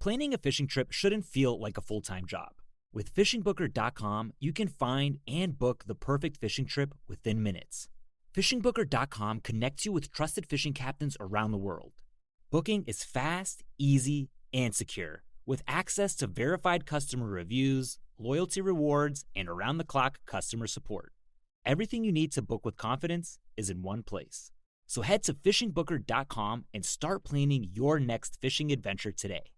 Planning a fishing trip shouldn't feel like a full-time job. With fishingbooker.com, you can find and book the perfect fishing trip within minutes. Fishingbooker.com connects you with trusted fishing captains around the world. Booking is fast, easy, and secure, with access to verified customer reviews, loyalty rewards, and around-the-clock customer support. Everything you need to book with confidence is in one place. So head to fishingbooker.com and start planning your next fishing adventure today.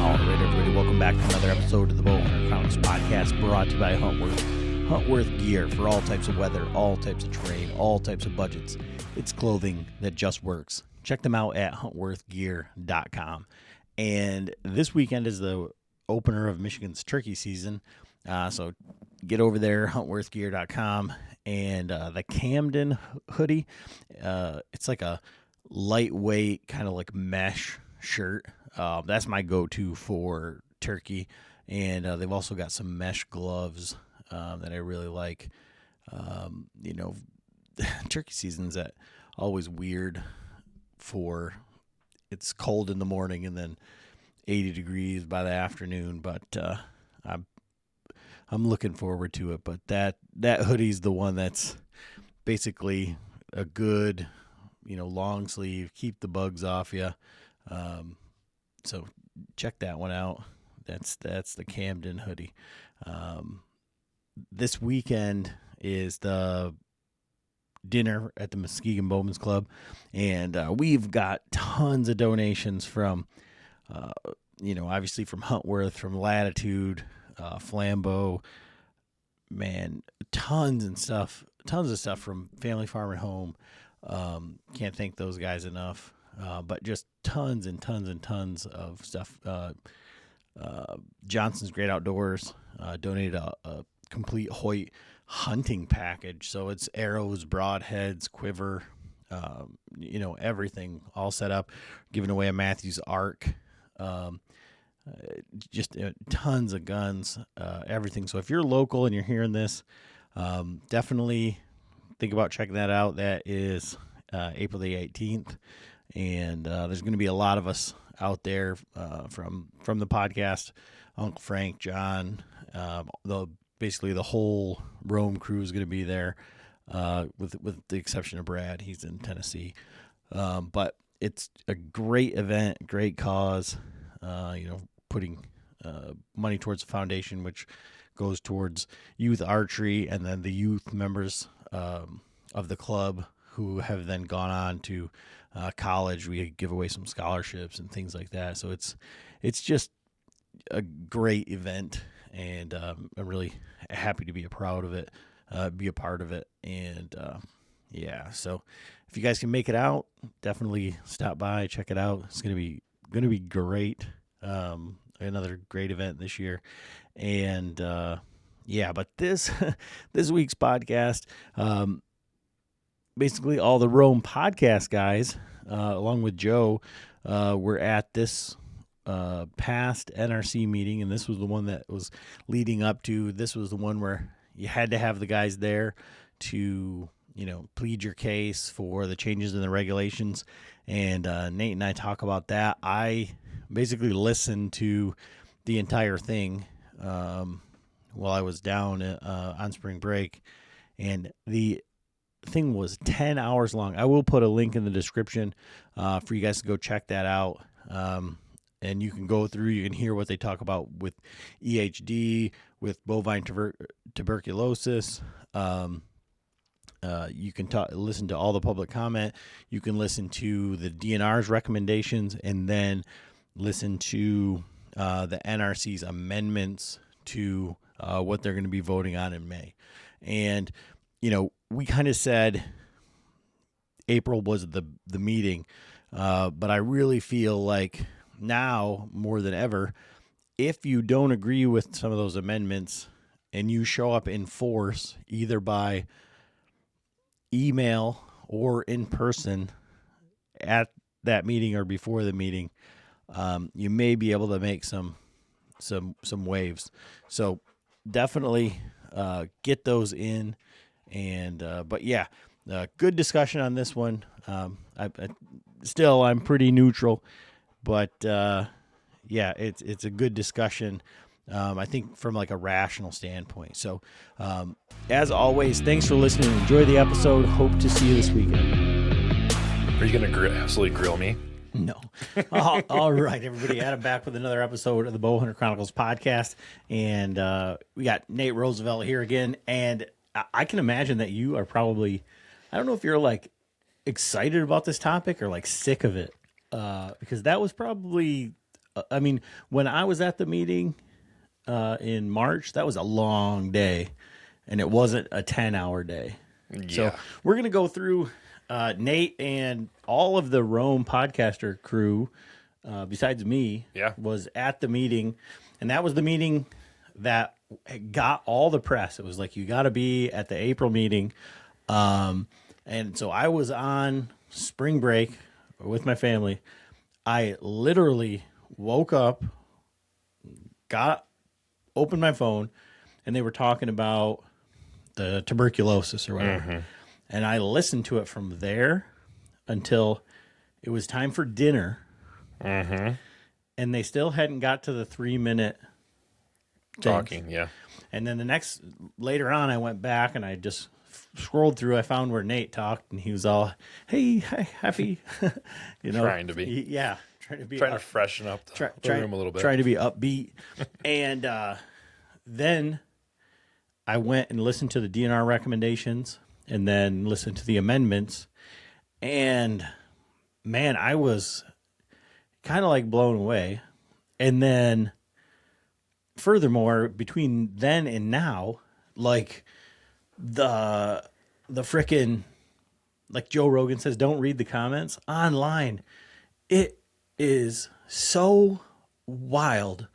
All right, everybody, welcome back to another episode of the Bowhunter Chronicles podcast, brought to you by Huntworth gear for all types of weather, all types of terrain, all types of budgets. It's clothing that just works. Check them out at huntworthgear.com. And this weekend is the opener of Michigan's turkey season. So get over there, huntworthgear.com. And the Camden hoodie, it's like a lightweight kind of like mesh shirt. That's my go-to for turkey. And they've also got some mesh gloves that I really like. Turkey season's always weird for it's cold in the morning and then 80 degrees by the afternoon, but I'm looking forward to it. But that hoodie's the one that's basically a good, long sleeve, keep the bugs off you. So check that one out. That's the Camden hoodie. This weekend is the dinner at the Muskegon Bowman's Club, and we've got tons of donations from, obviously from Huntworth, from Latitude, Flambeau, man, tons of stuff from Family Farm and Home. Can't thank those guys enough. But just tons and tons and tons of stuff. Johnson's Great Outdoors donated a complete Hoyt hunting package. So it's arrows, broadheads, quiver, everything all set up. Giving away a Matthews Arc. Just tons of guns, everything. So if you're local and you're hearing this, definitely think about checking that out. That is April the 18th. And there's going to be a lot of us out there from the podcast. Uncle Frank, John, basically the whole Rome crew is going to be there, with the exception of Brad. He's in Tennessee. But it's a great event, great cause. Putting money towards the foundation, which goes towards youth archery, and then the youth members of the club who have then gone on to college. We give away some scholarships and things like that. So it's just a great event, and I'm really happy to be a part of it. And so if you guys can make it out, definitely stop by, check it out. It's gonna be great. Another great event this year, and but this week's podcast. Basically, all the Rome podcast guys, along with Joe, were at this past NRC meeting, and this was the one that was leading up to. This was the one where you had to have the guys there to, plead your case for the changes in the regulations. And Nate and I talk about that. I basically listened to the entire thing while I was down on spring break, and the thing was 10 hours long. I will put a link in the description for you guys to go check that out. And you can go through, you can hear what they talk about with EHD, with bovine tuberculosis. You can listen to all the public comment. You can listen to the DNR's recommendations, and then listen to the NRC's amendments to what they're going to be voting on in May. And we kind of said April was the meeting, but I really feel like now more than ever, if you don't agree with some of those amendments and you show up in force, either by email or in person at that meeting or before the meeting, you may be able to make some waves. So definitely get those in. And good discussion on this one. I'm pretty neutral, But yeah, it's a good discussion. I think from like a rational standpoint. So, as always, thanks for listening. Enjoy the episode. Hope to see you this weekend. Are you going to absolutely grill me? No. All right, everybody. Adam back with another episode of the Bowhunter Chronicles podcast. And we got Nate Roosevelt here again. And I can imagine that you are probably, I don't know if you're like excited about this topic or like sick of it. Because that was probably, I mean, when I was at the meeting in March, that was a long day. And it wasn't a 10-hour day. Yeah. So we're going to go through Nate and all of the Rome podcaster crew, besides me, was at the meeting. And that was the meeting that got all the press. It was like, you got to be at the April meeting. And so I was on spring break with my family. I literally woke up, opened my phone, and they were talking about the tuberculosis or whatever. Mm-hmm. And I listened to it from there until it was time for dinner. Mm-hmm. And they still hadn't got to the 3-minute talking, yeah. And then later on, I went back and I just scrolled through. I found where Nate talked, and he was all, "Hey, hi, happy," trying to be, trying to freshen up the room a little bit, trying to be upbeat. And then I went and listened to the DNR recommendations, and then listened to the amendments. And man, I was kind of like blown away. And then, furthermore, between then and now, like, the frickin', like Joe Rogan says, don't read the comments online. It is so wild.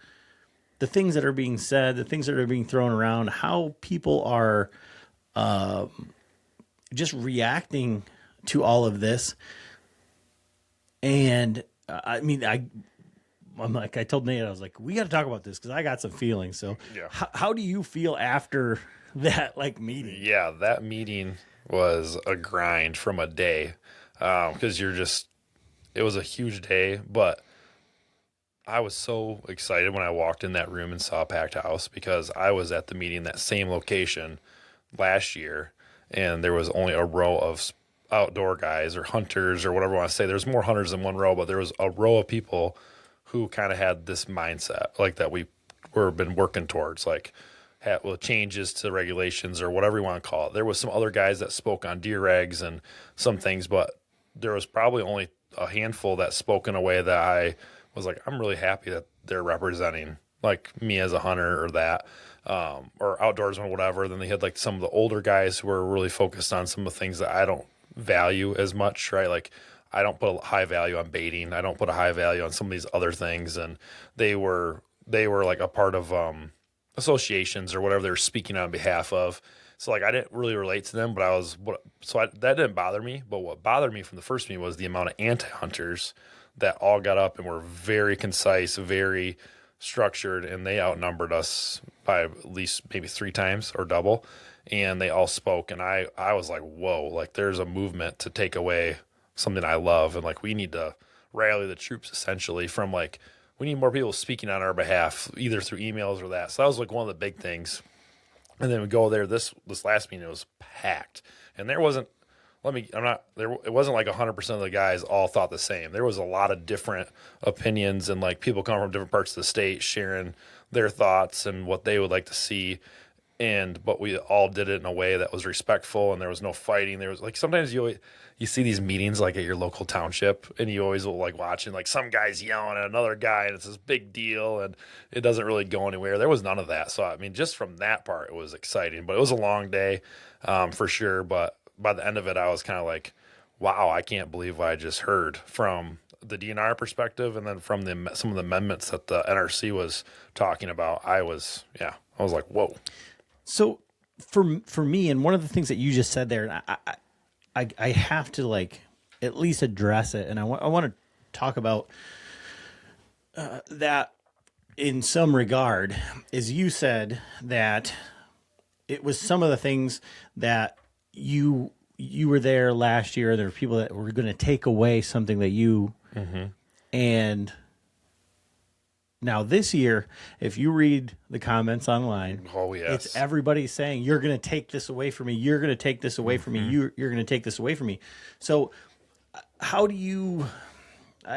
The things that are being said, the things that are being thrown around, how people are just reacting to all of this. And I mean, I'm like, I told Nate, I was like, we got to talk about this because I got some feelings. So how do you feel after that like meeting? Yeah, that meeting was a grind from a day because it was a huge day, but I was so excited when I walked in that room and saw a packed house because I was at the meeting, that same location last year, and there was only a row of outdoor guys or hunters or whatever you want to say. There's more hunters than one row, but there was a row of people who kind of had this mindset like that we were been working towards, like changes to regulations or whatever you want to call it. There was some other guys that spoke on deer regs and some things, but there was probably only a handful that spoke in a way that I was like, I'm really happy that they're representing like me as a hunter or that, or outdoorsman or whatever. Then they had like some of the older guys who were really focused on some of the things that I don't value as much, right? Like, I don't put a high value on baiting. I don't put a high value on some of these other things. And they were like a part of associations or whatever they were speaking on behalf of. So like, I didn't really relate to them, but that didn't bother me. But what bothered me from the first meeting was the amount of anti-hunters that all got up and were very concise, very structured, and they outnumbered us by at least maybe 3 times or double. And they all spoke, and I was like, whoa, like there's a movement to take away something I love, and like we need to rally the troops essentially from like, we need more people speaking on our behalf, either through emails or that. So that was like one of the big things. And then we go there, this last meeting, it was packed, and there wasn't, it wasn't like 100% of the guys all thought the same. There was a lot of different opinions, and like people come from different parts of the state sharing their thoughts and what they would like to see. But we all did it in a way that was respectful, and there was no fighting. There was like, sometimes you see these meetings like at your local township, and you always will like watching like some guy's yelling at another guy, and it's this big deal, and it doesn't really go anywhere. There was none of that. So I mean, just from that part, it was exciting, but it was a long day for sure. But by the end of it, I was kind of like, wow, I can't believe what I just heard from the DNR perspective, and then from some of the amendments that the NRC was talking about. I was like, whoa. So for me, and one of the things that you just said there, I have to like at least address it, and I want to talk about that in some regard. Is you said that it was some of the things that you were there last year. There were people that were going to take away something that you, And now this year, if you read the comments online, Oh, yes. it's everybody saying, you're going to take this away from me. You're going to take this away from me. You're going to take this away from me. So how do you,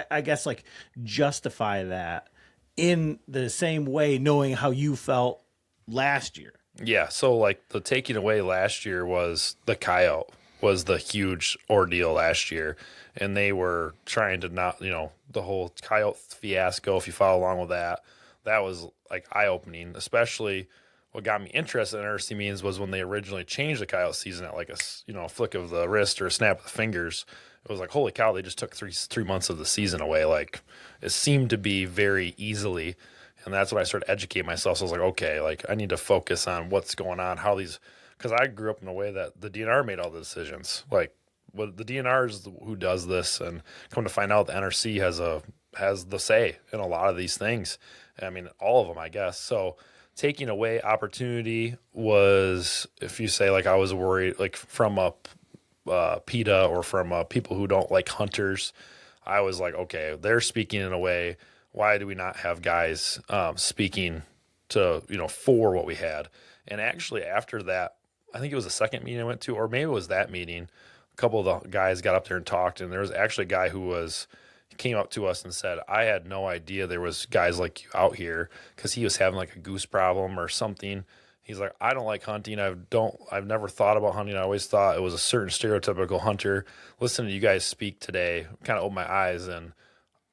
I guess, like justify that in the same way, knowing how you felt last year? Yeah, so like the taking away last year was the coyote was the huge ordeal last year, and they were trying to not, the whole coyote fiasco. If you follow along with that, that was like eye opening. Especially, what got me interested in NRC meetings was when they originally changed the coyote season at like a flick of the wrist or a snap of the fingers. It was like, holy cow, they just took three months of the season away. Like it seemed to be very easily. And that's when I started educating myself. So I was like, okay, like I need to focus on what's going on, how these, because I grew up in a way that the DNR made all the decisions. Like, well, the DNR is who does this, and come to find out, the NRC has the say in a lot of these things. I mean, all of them, I guess. So taking away opportunity was, if you say like I was worried, like from a PETA or from people who don't like hunters, I was like, okay, they're speaking in a way. Why do we not have guys speaking to, for what we had? And actually after that, I think it was the second meeting I went to, or maybe it was that meeting, a couple of the guys got up there and talked, and there was actually a guy who came up to us and said, I had no idea there was guys like you out here, because he was having like a goose problem or something. He's like, I don't like hunting. I've never thought about hunting. I always thought it was a certain stereotypical hunter. Listening to you guys speak today kind of opened my eyes, and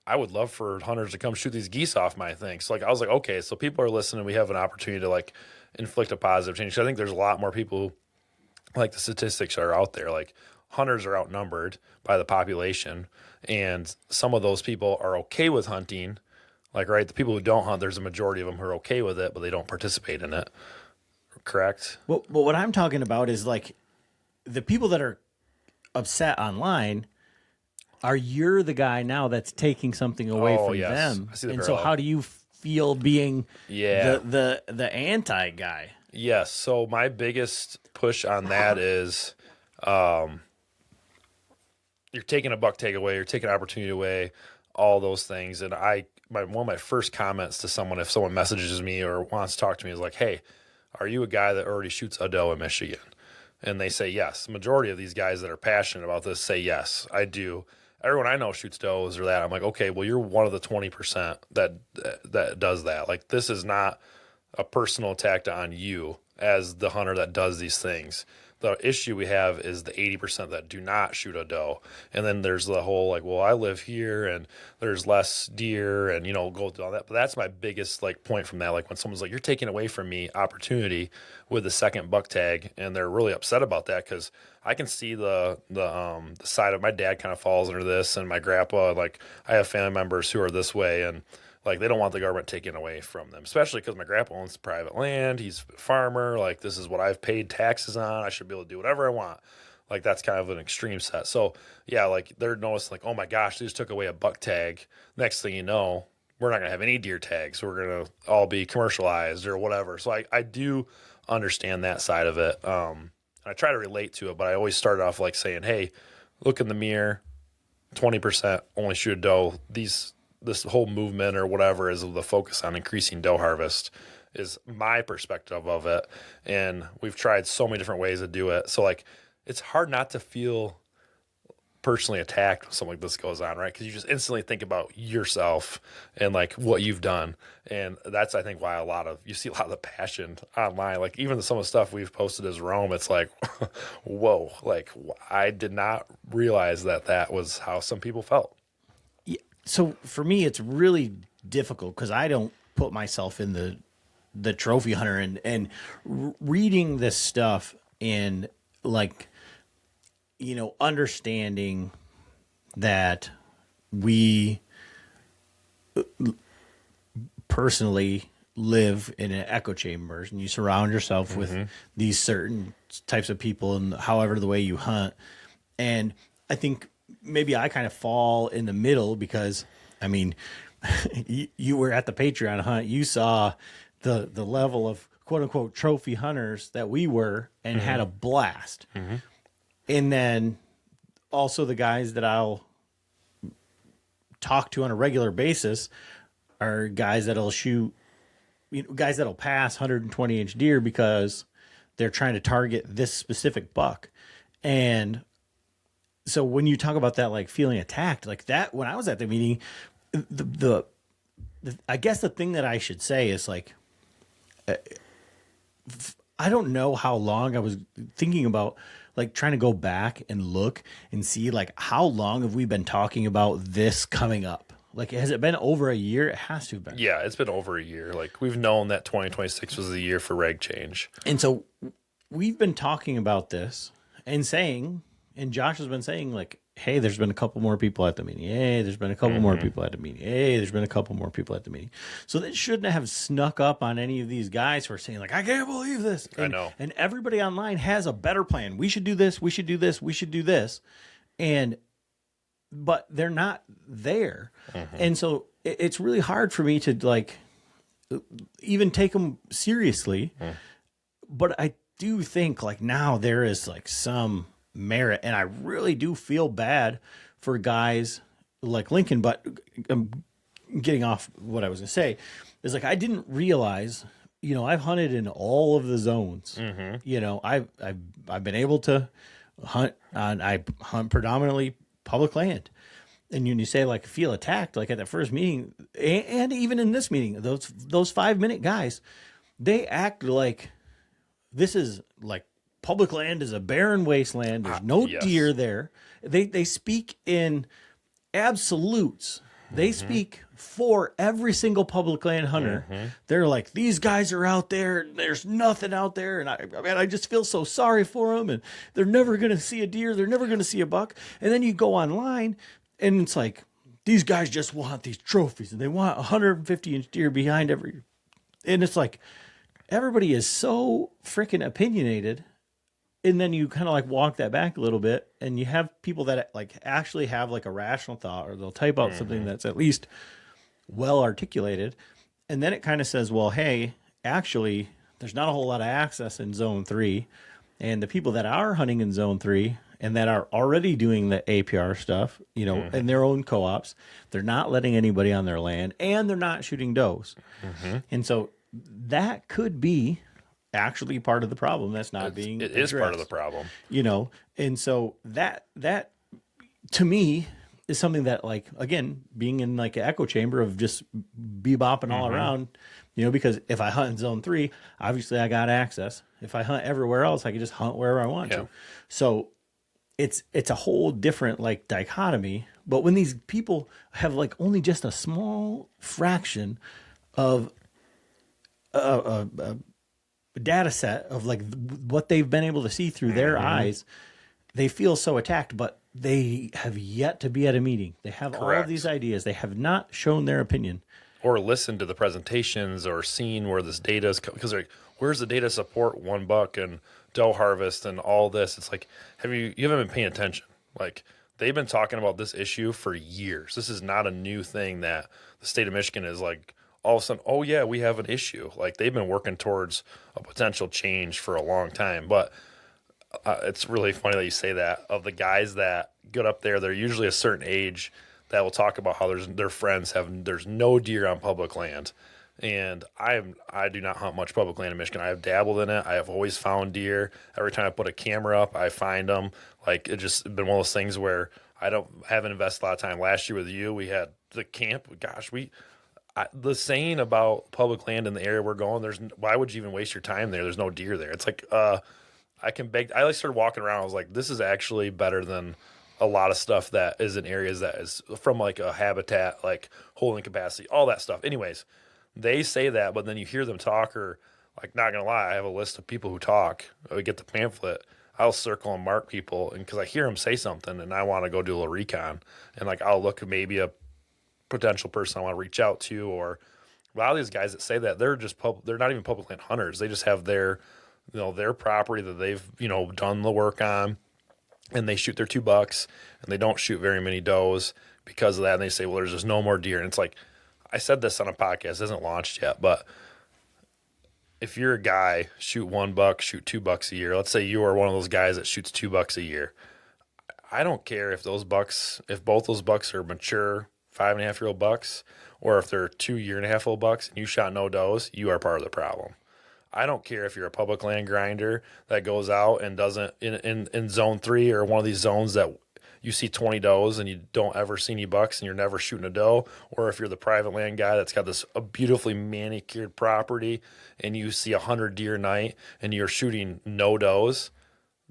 I would love for hunters to come shoot these geese off my thing. So like, I was like, okay, so people are listening. We have an opportunity to like inflict a positive change. So I think there's a lot more people, like the statistics are out there. Like hunters are outnumbered by the population, and some of those people are okay with hunting. Like, right, the people who don't hunt, there's a majority of them who are okay with it, but they don't participate in it. Correct? Well, but what I'm talking about is like the people that are upset online. Are you the guy now that's taking something away from them? I see the and parallel. so how do you feel being Yeah. the anti guy? Yes. So my biggest push on that is you're taking a buck take away, you're taking opportunity away, all those things. And one of my first comments to someone, if someone messages me or wants to talk to me, is like, hey, are you a guy that already shoots a doe in Michigan? And they say yes. The majority of these guys that are passionate about this say yes, I do. Everyone I know shoots does or that. I'm like, okay, well, you're one of the 20% that does that. Like, this is not a personal attack on you as the hunter that does these things. The issue we have is the 80% that do not shoot a doe. And then there's the whole like, well, I live here and there's less deer and, go through all that. But that's my biggest like point from that. Like when someone's like, you're taking away from me opportunity with the second buck tag, and they're really upset about that, because I can see the side of my dad kind of falls under this, and my grandpa, like I have family members who are this way, and like they don't want the government taken away from them, especially because my grandpa owns private land. He's a farmer. Like, this is what I've paid taxes on. I should be able to do whatever I want. Like, that's kind of an extreme set. So yeah, like they're noticing like, oh my gosh, they just took away a buck tag. Next thing you know, we're not gonna have any deer tags. We're gonna all be commercialized or whatever. So I do understand that side of it. I try to relate to it, but I always start off like saying, hey, look in the mirror, 20% only shoot a doe. This whole movement or whatever is the focus on increasing doe harvest is my perspective of it. And we've tried so many different ways to do it. So like, it's hard not to feel personally attacked when something like this goes on, right? Because you just instantly think about yourself and like what you've done. And that's, I think, why you see a lot of the passion online. Like even some of the stuff we've posted as Rome, it's like, whoa, like I did not realize that was how some people felt. So for me, it's really difficult because I don't put myself in the trophy hunter, and reading this stuff and like, understanding that we personally live in an echo chambers, and you surround yourself with these certain types of people, and however the way you hunt. And I think maybe I kind of fall in the middle because, I mean, you were at the Patreon hunt. You saw the level of quote unquote trophy hunters that we were, and had a blast. And then also the guys that I'll talk to on a regular basis are guys that'll shoot, guys that'll pass 120-inch deer because they're trying to target this specific buck. And so when you talk about that, like feeling attacked, like that, when I was at the meeting, I guess the thing that I should say is like, I don't know how long I was thinking about, like trying to go back and look and see like how long have we been talking about this coming up? Like, has it been over a year? It has to have been. Yeah, it's been over a year. Like, we've known that 2026 was the year for reg change. And so we've been talking about this and saying, and Josh has been saying like, hey, there's been a couple more people at the meeting. Hey, there's been a couple more people at the meeting. Hey, there's been a couple more people at the meeting. So that shouldn't have snuck up on any of these guys who are saying like, I can't believe this. I know. And everybody online has a better plan. We should do this. We should do this. We should do this. But they're not there. And so it's really hard for me to like even take them seriously. But I do think like now there is like some merit, and I really do feel bad for guys like Lincoln. But I'm getting off what I was gonna say is like I didn't realize, I've hunted in all of the zones. I've been able to hunt on, I hunt predominantly public land. And when you say like feel attacked, like at the first meeting, and even in this meeting, those 5-minute guys, they act like this is like public land is a barren wasteland. There's no deer there. They speak in absolutes. They speak for every single public land hunter. They're like, these guys are out there. There's nothing out there. And I just feel so sorry for them. And they're never going to see a deer. They're never going to see a buck. And then you go online and it's like, these guys just want these trophies and they want 150-inch deer behind every, and it's like, everybody is so freaking opinionated. And then you kind of like walk that back a little bit and you have people that like actually have like a rational thought, or they'll type out something that's at least well articulated. And then it kind of says, well, hey, actually there's not a whole lot of access in zone 3. And the people that are hunting in zone 3 and that are already doing the APR stuff, in their own co-ops, they're not letting anybody on their land and they're not shooting does. And so that could be actually part of the problem that's not being it is part of the problem, and so that to me is something that, like, again, being in like an echo chamber of just bebopping all around, because if I hunt in zone 3, obviously I got access. If I hunt everywhere else, I can just hunt wherever I want to. So it's a whole different like dichotomy. But when these people have like only just a small fraction of a data set of like what they've been able to see through their eyes, they feel so attacked. But they have yet to be at a meeting. They have all of these ideas. They have not shown their opinion or listened to the presentations or seen where this data is, because like, where's the data support one buck and doe harvest and all this? It's like, you haven't been paying attention. Like, they've been talking about this issue for years. This is not a new thing that the state of Michigan is like, all of a sudden, oh yeah, we have an issue. Like, they've been working towards a potential change for a long time. But it's really funny that you say that. Of the guys that get up there, they're usually a certain age that will talk about how their friends there's no deer on public land. And I do not hunt much public land in Michigan. I have dabbled in it. I have always found deer. Every time I put a camera up, I find them. Like, it just been one of those things where haven't invested a lot of time. Last year with you, we had the camp. Gosh, the saying about public land in the area we're going, why would you even waste your time there? There's no deer there. It's like, I started walking around. I was like, this is actually better than a lot of stuff that is in areas that is from like a habitat, like holding capacity, all that stuff. Anyways, they say that, but then you hear them talk, or like, not gonna lie, I have a list of people who talk. I get the pamphlet. I'll circle and mark people, and because I hear them say something and I want to go do a little recon, and like, I'll look at maybe a potential person I want to reach out to, or a lot of these guys that say that, they're not even public land hunters. They just have their property that they've, done the work on, and they shoot their 2 bucks, and they don't shoot very many does because of that. And they say, well, there's just no more deer. And it's like, I said this on a podcast, it hasn't launched yet, but if you're a guy, shoot 1 buck, shoot 2 bucks a year. Let's say you are one of those guys that shoots 2 bucks a year. I don't care if both those bucks are mature, 5.5-year-old bucks, or if they're 2.5-year-old bucks and you shot no does, you are part of the problem. I don't care if you're a public land grinder that goes out and doesn't in zone 3 or one of these zones that you see 20 does and you don't ever see any bucks and you're never shooting a doe, or if you're the private land guy that's got this a beautifully manicured property and you see 100 deer a night and you're shooting no does.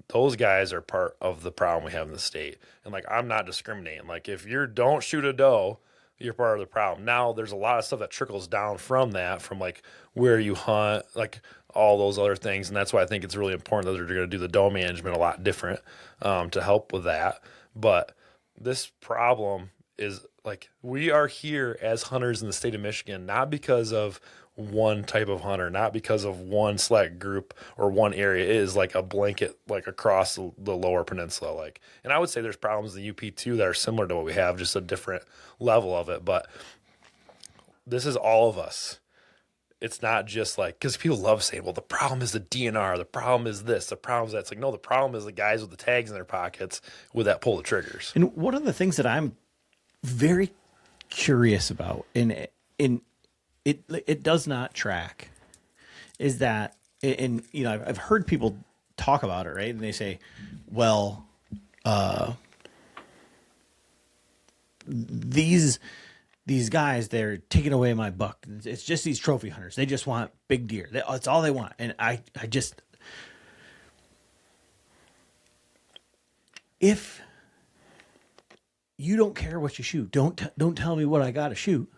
Those guys are part of the problem we have in the state. And like, I'm not discriminating. Like, if you don't shoot a doe, you're part of the problem. Now, there's a lot of stuff that trickles down from that, from like where you hunt, like all those other things. And that's why I think it's really important that they're going to do the doe management a lot different to help with that. But this problem is like, we are here as hunters in the state of Michigan, not because of one type of hunter, not because of one select group or one area. It is like a blanket, like across the lower peninsula. Like, and I would say there's problems in the UP too that are similar to what we have, just a different level of it. But this is all of us. It's not just like, because people love saying, well, the problem is the DNR, the problem is this, the problem is that. It's like, no, the problem is the guys with the tags in their pockets with that pull the triggers. And one of the things that I'm very curious about, and it does not track, is that, and you know, I've heard people talk about it, right? And they say, well, these guys, they're taking away my buck. It's just these trophy hunters. They just want big deer. That's all they want. And I just, if you don't care what you shoot, don't tell me what I got to shoot,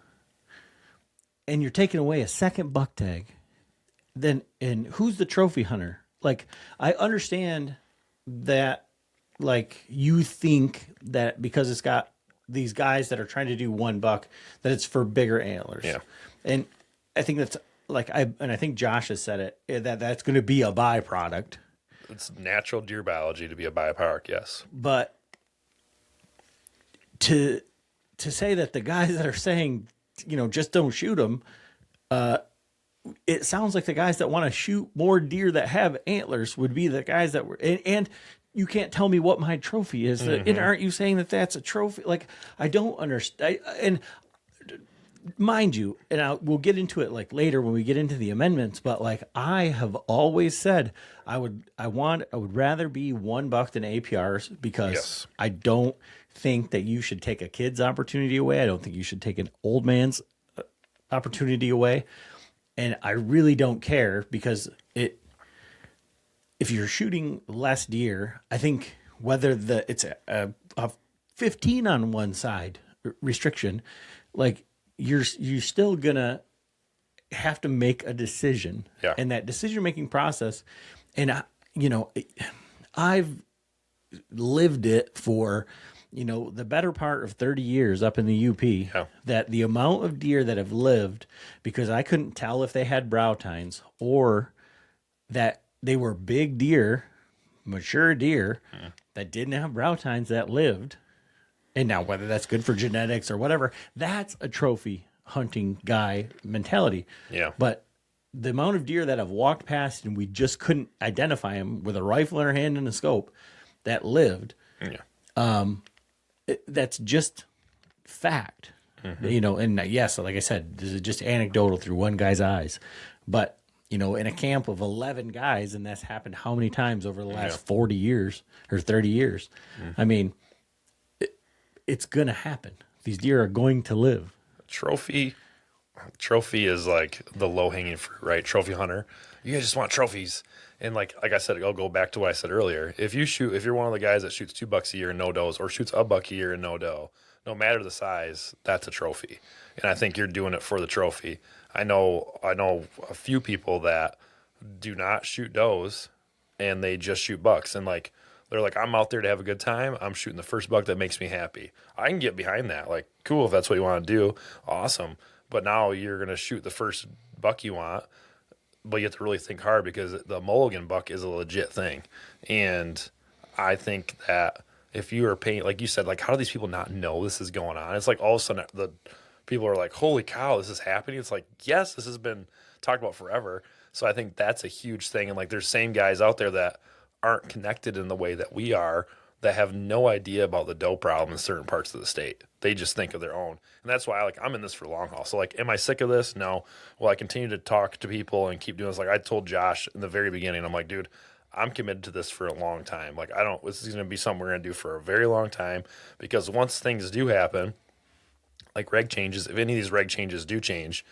and you're taking away a second buck tag, then, and who's the trophy hunter? Like, I understand that, like, you think that because it's got these guys that are trying to do one buck, that it's for bigger antlers. Yeah. And I think that's like, I think Josh has said it, that that's going to be a byproduct. It's natural deer biology to be a byproduct, yes. But to say that the guys that are saying, you know, just don't shoot them, it sounds like the guys that want to shoot more deer that have antlers would be the guys that were, and you can't tell me what my trophy is. Mm-hmm. And aren't you saying that that's a trophy? Like, I don't understand. And mind you, and we'll get into it like later when we get into the amendments, but like, I have always said I would rather be one buck than APRs, because yes, I don't think that you should take a kid's opportunity away. I don't think you should take an old man's opportunity away. And I really don't care, because if you're shooting less deer, I think whether it's a 15 on one side restriction, like, you're still gonna have to make a decision. Yeah. And that decision-making process, and I've lived it for, the better part of 30 years up in the UP, yeah, that the amount of deer that have lived because I couldn't tell if they had brow tines or that they were big deer, mature deer, that didn't have brow tines that lived. And now whether that's good for genetics or whatever, that's a trophy hunting guy mentality. Yeah. But the amount of deer that have walked past and we just couldn't identify them with a rifle in our hand and a scope that lived, yeah, that's just fact. Mm-hmm. And yes, like I said, this is just anecdotal through one guy's eyes. But, in a camp of 11 guys, and that's happened how many times over the last 40 years or 30 years? Mm-hmm. I mean, it's going to happen. These deer are going to live. Trophy is like the low-hanging fruit, right? Trophy hunter. You guys just want trophies. And like I said, I'll go back to what I said earlier. If you're one of the guys that shoots 2 bucks a year and no does, or shoots a buck a year and no doe, no matter the size, that's a trophy. And I think you're doing it for the trophy. I know a few people that do not shoot does and they just shoot bucks. And like, they're like, I'm out there to have a good time. I'm shooting the first buck that makes me happy. I can get behind that. Like, cool, if that's what you want to do, awesome. But now you're going to shoot the first buck you want, but you have to really think hard, because the mulligan buck is a legit thing. And I think that if you are paying, like you said, like, how do these people not know this is going on? It's like all of a sudden the people are like, holy cow, this is happening. It's like, yes, this has been talked about forever. So I think that's a huge thing. And like, there's same guys out there that aren't connected in the way that we are, that have no idea about the doe problem in certain parts of the state. They just think of their own. And that's why I'm in this for the long haul. So like, am I sick of this? No. Well, I continue to talk to people and keep doing this. Like I told Josh in the very beginning, I'm like, dude, I'm committed to this for a long time. Like this is going to be something we're going to do for a very long time, because once things do happen, like reg changes, if any of these reg changes do change,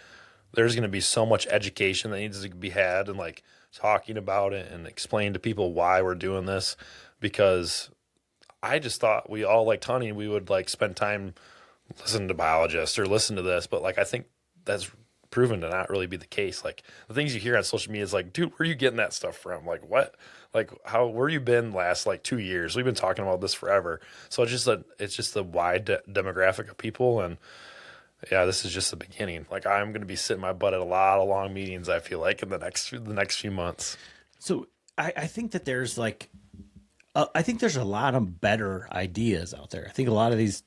there's going to be so much education that needs to be had, and like talking about it and explain to people why we're doing this, because I just thought we all liked hunting. We would like spend time listening to biologists or listen to this, but like I think that's proven to not really be the case. Like the things you hear on social media is like, dude, where are you getting that stuff from? Like what? Like where you been last like 2 years? We've been talking about this forever. So it's just a wide demographic of people, and yeah, this is just the beginning. Like I'm going to be sitting my butt at a lot of long meetings, I feel like, in the next few months. So I think that there's like, I think there's a lot of better ideas out there. I think a lot of these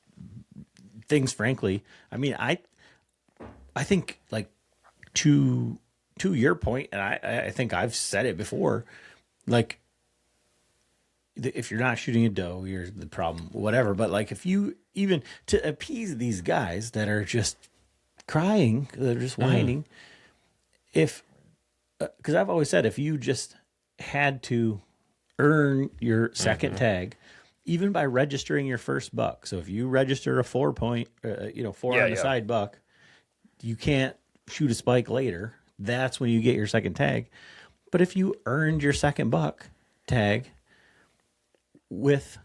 things, frankly, I mean, I think like to your point, and I think I've said it before, like if you're not shooting a doe, you're the problem, whatever. But like if you even to appease these guys that are just crying, they're just whining, because I've always said, if you just had to earn your second tag, even by registering your first buck. So if you register a 4 point, 4 on the side buck, you can't shoot a spike later. That's when you get your second tag. But if you earned your second buck tag with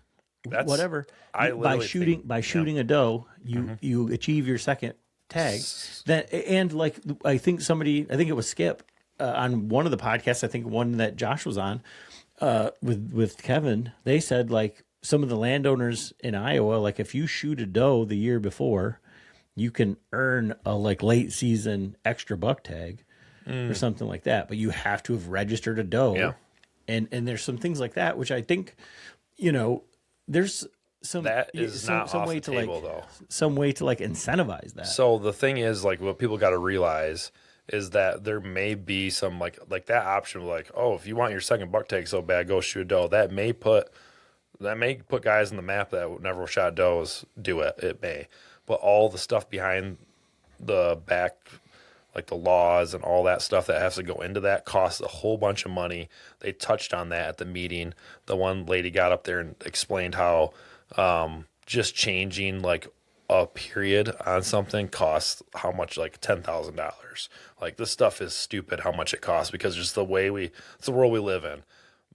whatever, by shooting a doe, you achieve your second tag. And like I think it was Skip on one of the podcasts, I think one that Josh was on with Kevin, they said like some of the landowners in Iowa, like if you shoot a doe the year before, you can earn a like late season extra buck tag or something like that. But you have to have registered a doe. Yeah. And there's some things like that, which I think, there's some that is not some off way the to table, like though. some way to like incentivize that. So the thing is, like, what people got to realize is that there may be some like that option of like, oh, if you want your second buck tag so bad, go shoot a doe. That may put guys on the map that never shot does do it. It may, but all the stuff behind the back, like the laws and all that stuff that has to go into that, costs a whole bunch of money. They touched on that at the meeting. The one lady got up there and explained how just changing like a period on something costs how much, like $10,000. Like this stuff is stupid how much it costs, because just it's the world we live in.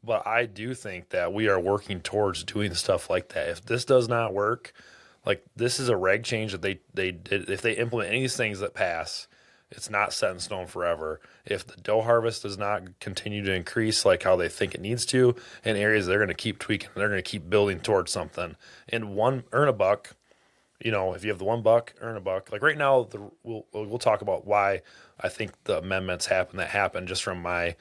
But I do think that we are working towards doing stuff like that. If this does not work, like this is a reg change that they did. If they implement any of these things that pass, it's not set in stone forever. If the doe harvest does not continue to increase like how they think it needs to in areas, they're going to keep tweaking. They're going to keep building towards something. And earn a buck, if you have the 1 buck, earn a buck. Like right now, we'll talk about why I think the amendments happened just from my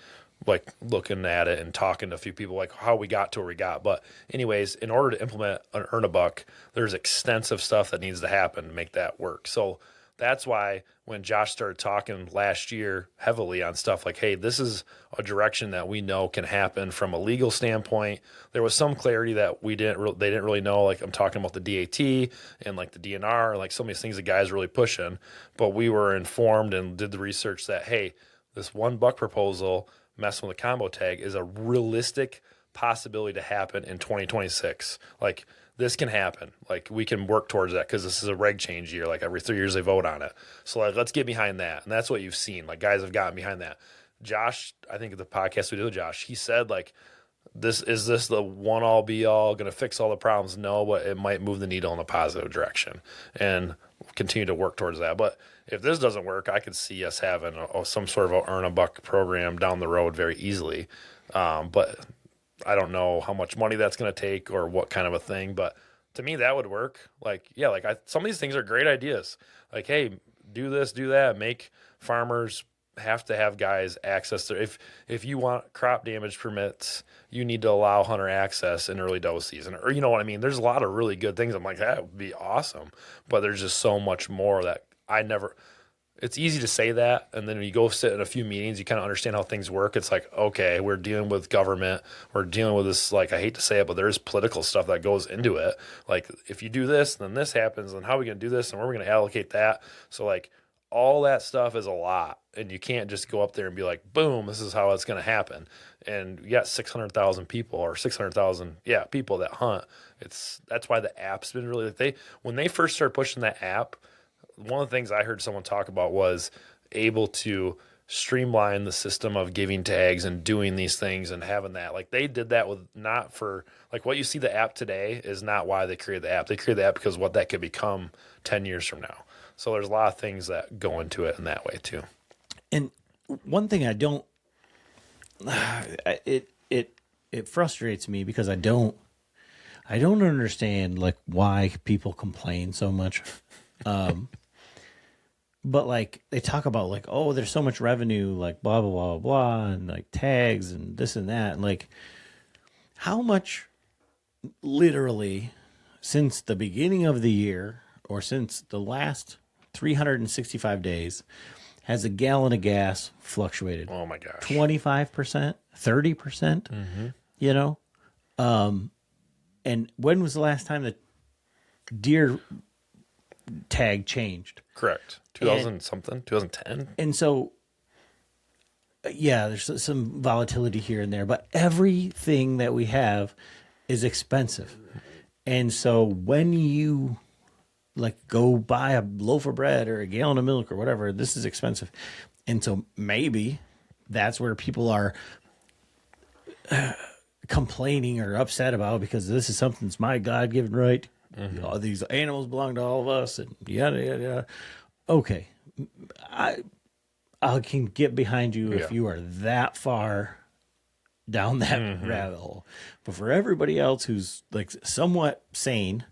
like looking at it and talking to a few people, like how we got to where we got. But anyways, in order to implement an earn a buck, there's extensive stuff that needs to happen to make that work. So that's why when Josh started talking last year heavily on stuff like, hey, this is a direction that we know can happen from a legal standpoint, there was some clarity that they didn't really know. Like I'm talking about the DAT and like the DNR, like some of these things the guys are really pushing. But we were informed and did the research that, hey, this 1 buck proposal messing with the combo tag is a realistic possibility to happen in 2026. Like this can happen. Like we can work towards that, because this is a reg change year. Like every 3 years they vote on it. So like, let's get behind that. And that's what you've seen. Like guys have gotten behind that. Josh, I think the podcast we did with Josh, he said like, this the one all be all going to fix all the problems? No, but it might move the needle in a positive direction, and we'll continue to work towards that. But if this doesn't work, I could see us having some sort of a earn a buck program down the road very easily. But I don't know how much money that's going to take or what kind of a thing. But to me, that would work. Like, yeah, some of these things are great ideas. Like, hey, do this, do that. Make farmers have to have guys access to. If you want crop damage permits, you need to allow hunter access in early doe season, or you know what I mean. There's a lot of really good things. I'm like, that would be awesome, but there's just so much more that it's easy to say that, and then when you go sit in a few meetings, you kind of understand how things work. It's like, okay, we're dealing with government, we're dealing with this, like, I hate to say it, but there's political stuff that goes into it. Like, if you do this, then this happens, and how are we going to do this, and where are we going to allocate that? So, like, all that stuff is a lot, and you can't just go up there and be like, boom, this is how it's going to happen. And you got 600,000 people, or 600,000, people that hunt. That's why the app's been really, like, when they first started pushing that app, one of the things I heard someone talk about was able to streamline the system of giving tags and doing these things and having that. Like, they did that with not for, like, what you see the app today is not why they created the app. They created the app because what that could become 10 years from now. So there's a lot of things that go into it in that way too. And one thing it frustrates me because I don't understand, like, why people complain so much. But, like, they talk about, like, oh, there's so much revenue, like, blah, blah, blah, blah, and, like, tags and this and that. And, like, how much literally since the beginning of the year or since the last 365 days has a gallon of gas fluctuated? Oh, my gosh. 25%, 30%, you know? And when was the last time the deer tag changed? Correct. 2010. And so, there's some volatility here and there, but everything that we have is expensive. And so when you, like, go buy a loaf of bread or a gallon of milk or whatever, this is expensive. And so maybe that's where people are complaining or upset about, because this is something that's my God-given right. All these animals belong to all of us, and yada, yada, yada. Okay. I can get behind you if you are that far down that rabbit hole. But for everybody else who's, like, somewhat sane,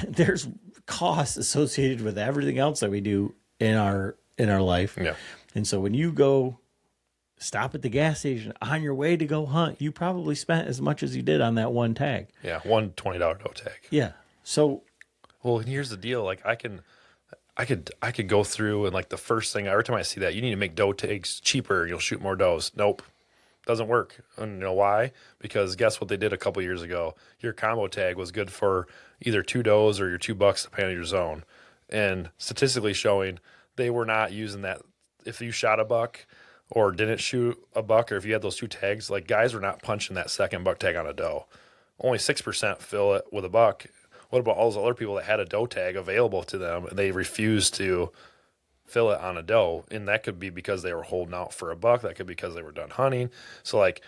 there's costs associated with everything else that we do in our life. Yeah. And so when you go stop at the gas station on your way to go hunt, you probably spent as much as you did on that one tag. Yeah, one $20 doe tag. Yeah. So, well, and here's the deal. Like, I could go through and, like, the first thing, every time I see that, you need to make doe tags cheaper, you'll shoot more does. Nope. Doesn't work. And you know why? Because guess what they did a couple years ago? Your combo tag was good for either 2 does or your 2 bucks, depending on your zone. And statistically showing they were not using that. If you shot a buck or didn't shoot a buck, or if you had those 2 tags, like, guys were not punching that second buck tag on a doe. Only 6% fill it with a buck. What about all those other people that had a doe tag available to them and they refused to fill it on a doe? And that could be because they were holding out for a buck. That could be because they were done hunting. So, like,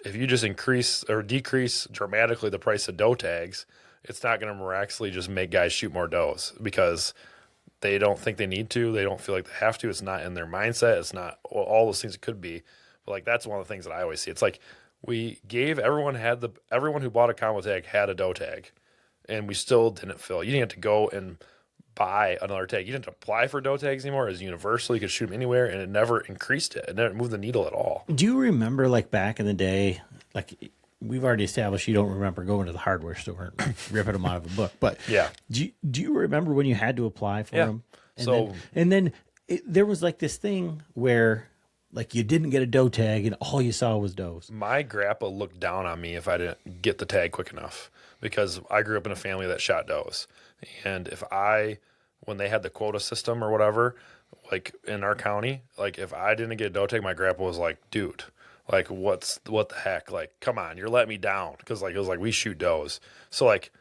if you just increase or decrease dramatically the price of doe tags, it's not going to miraculously just make guys shoot more does because they don't think they need to. They don't feel like they have to. It's not in their mindset. It's not all those things it could be. But, like, that's one of the things that I always see. It's like we gave everyone who bought a combo tag had a doe tag, and we still didn't fill. You didn't have to go and buy another tag. You didn't apply for doe tags anymore. It was universal. You could shoot them anywhere, and it never increased it. It never moved the needle at all. Do you remember, like, back in the day, like, we've already established you don't remember going to the hardware store and ripping them out of a book, but yeah. Do you remember when you had to apply for them? And then there was, like, this thing where, like, you didn't get a doe tag and all you saw was does. My grandpa looked down on me if I didn't get the tag quick enough, because I grew up in a family that shot does. And when they had the quota system or whatever, like, in our county, like, if I didn't get a doe tag, my grandpa was like, dude, like, what the heck? Like, come on, you're letting me down. Cause, like, it was like, we shoot does. So, like,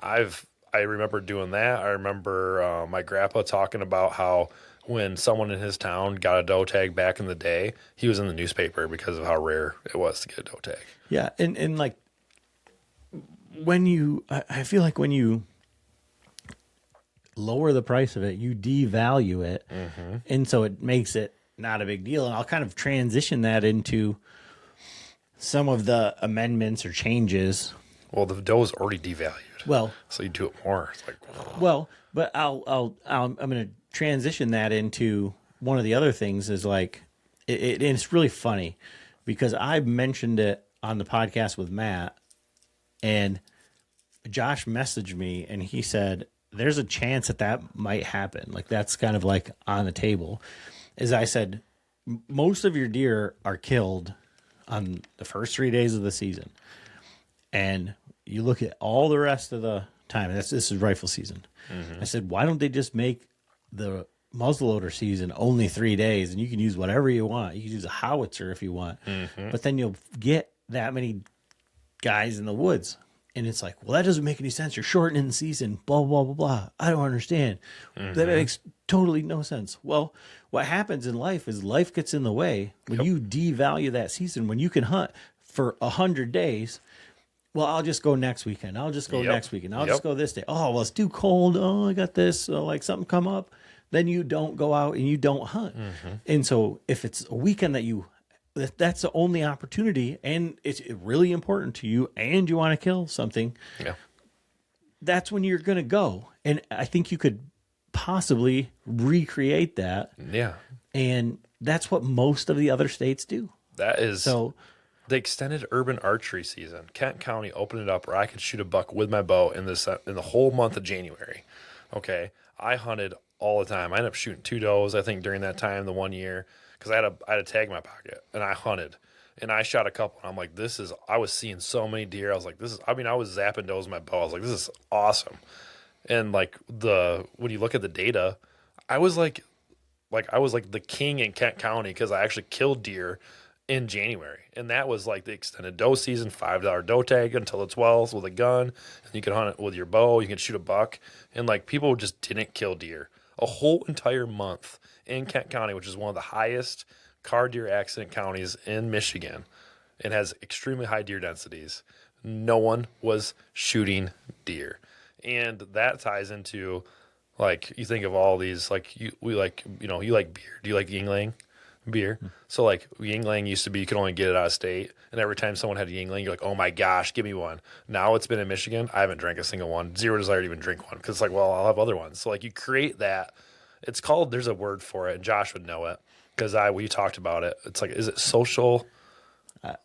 I remember doing that. I remember my grandpa talking about how when someone in his town got a doe tag back in the day, he was in the newspaper because of how rare it was to get a doe tag. Yeah. And like, I feel like when you lower the price of it, you devalue it. And so it makes it not a big deal. And I'll kind of transition that into some of the amendments or changes. Well, the doe is already devalued. Well, so you do it more. It's like, well, but I'm going to transition that into one of the other things is, like, it's really funny because I mentioned it on the podcast with Matt, and Josh messaged me and he said, there's a chance that that might happen. Like that's kind of like on the table. As I said, most of your deer are killed on the first 3 days of the season. And you look at all the rest of the time, and this is rifle season. I said, why don't they just make the muzzleloader season only 3 days, and you can use whatever you want. You can use a howitzer if you want, but then you'll get that many guys in the woods. And it's like, well, that doesn't make any sense. You're shortening the season, blah, blah, blah, blah. I don't understand. That makes totally no sense. Well, what happens in life is life gets in the way. When you devalue that season, when you can hunt for 100 days, well, I'll just go next weekend. I'll just go next weekend. I'll just go this day. Oh, well, it's too cold. Oh, I got this. So, like something come up. Then you don't go out and you don't hunt. And so if it's a weekend that's the only opportunity, and it's really important to you, and you want to kill something, that's when you're going to go. And I think you could possibly recreate that. Yeah. And that's what most of the other states do. That is So the extended urban archery season. Kent County opened it up where I could shoot a buck with my bow in the whole month of January. Okay. I hunted all the time. I ended up shooting 2 does, I think, during that time, the 1 year. Because I had a tag in my pocket, and I hunted, and I shot a couple, and I'm like, I was seeing so many deer. I was like, I was zapping does with my bow. I was like, this is awesome. And like when you look at the data, I was like the king in Kent County because I actually killed deer in January. And that was like the extended doe season, $5 doe tag until the 12th with a gun. And you could hunt it with your bow. You could shoot a buck. And like people just didn't kill deer a whole entire month in Kent County, which is one of the highest car deer accident counties in Michigan and has extremely high deer densities. No one was shooting deer. And that ties into, like, you think of all these, like, you like beer. Do you like Yingling beer? So, like, Yingling used to be, you could only get it out of state. And every time someone had a Yingling, you're like, oh my gosh, give me one. Now it's been in Michigan. I haven't drank a single one. Zero desire to even drink one. Because it's like, well, I'll have other ones. So, like, you create that. It's called, there's a word for it, and Josh would know it because we talked about it. It's like, is it social?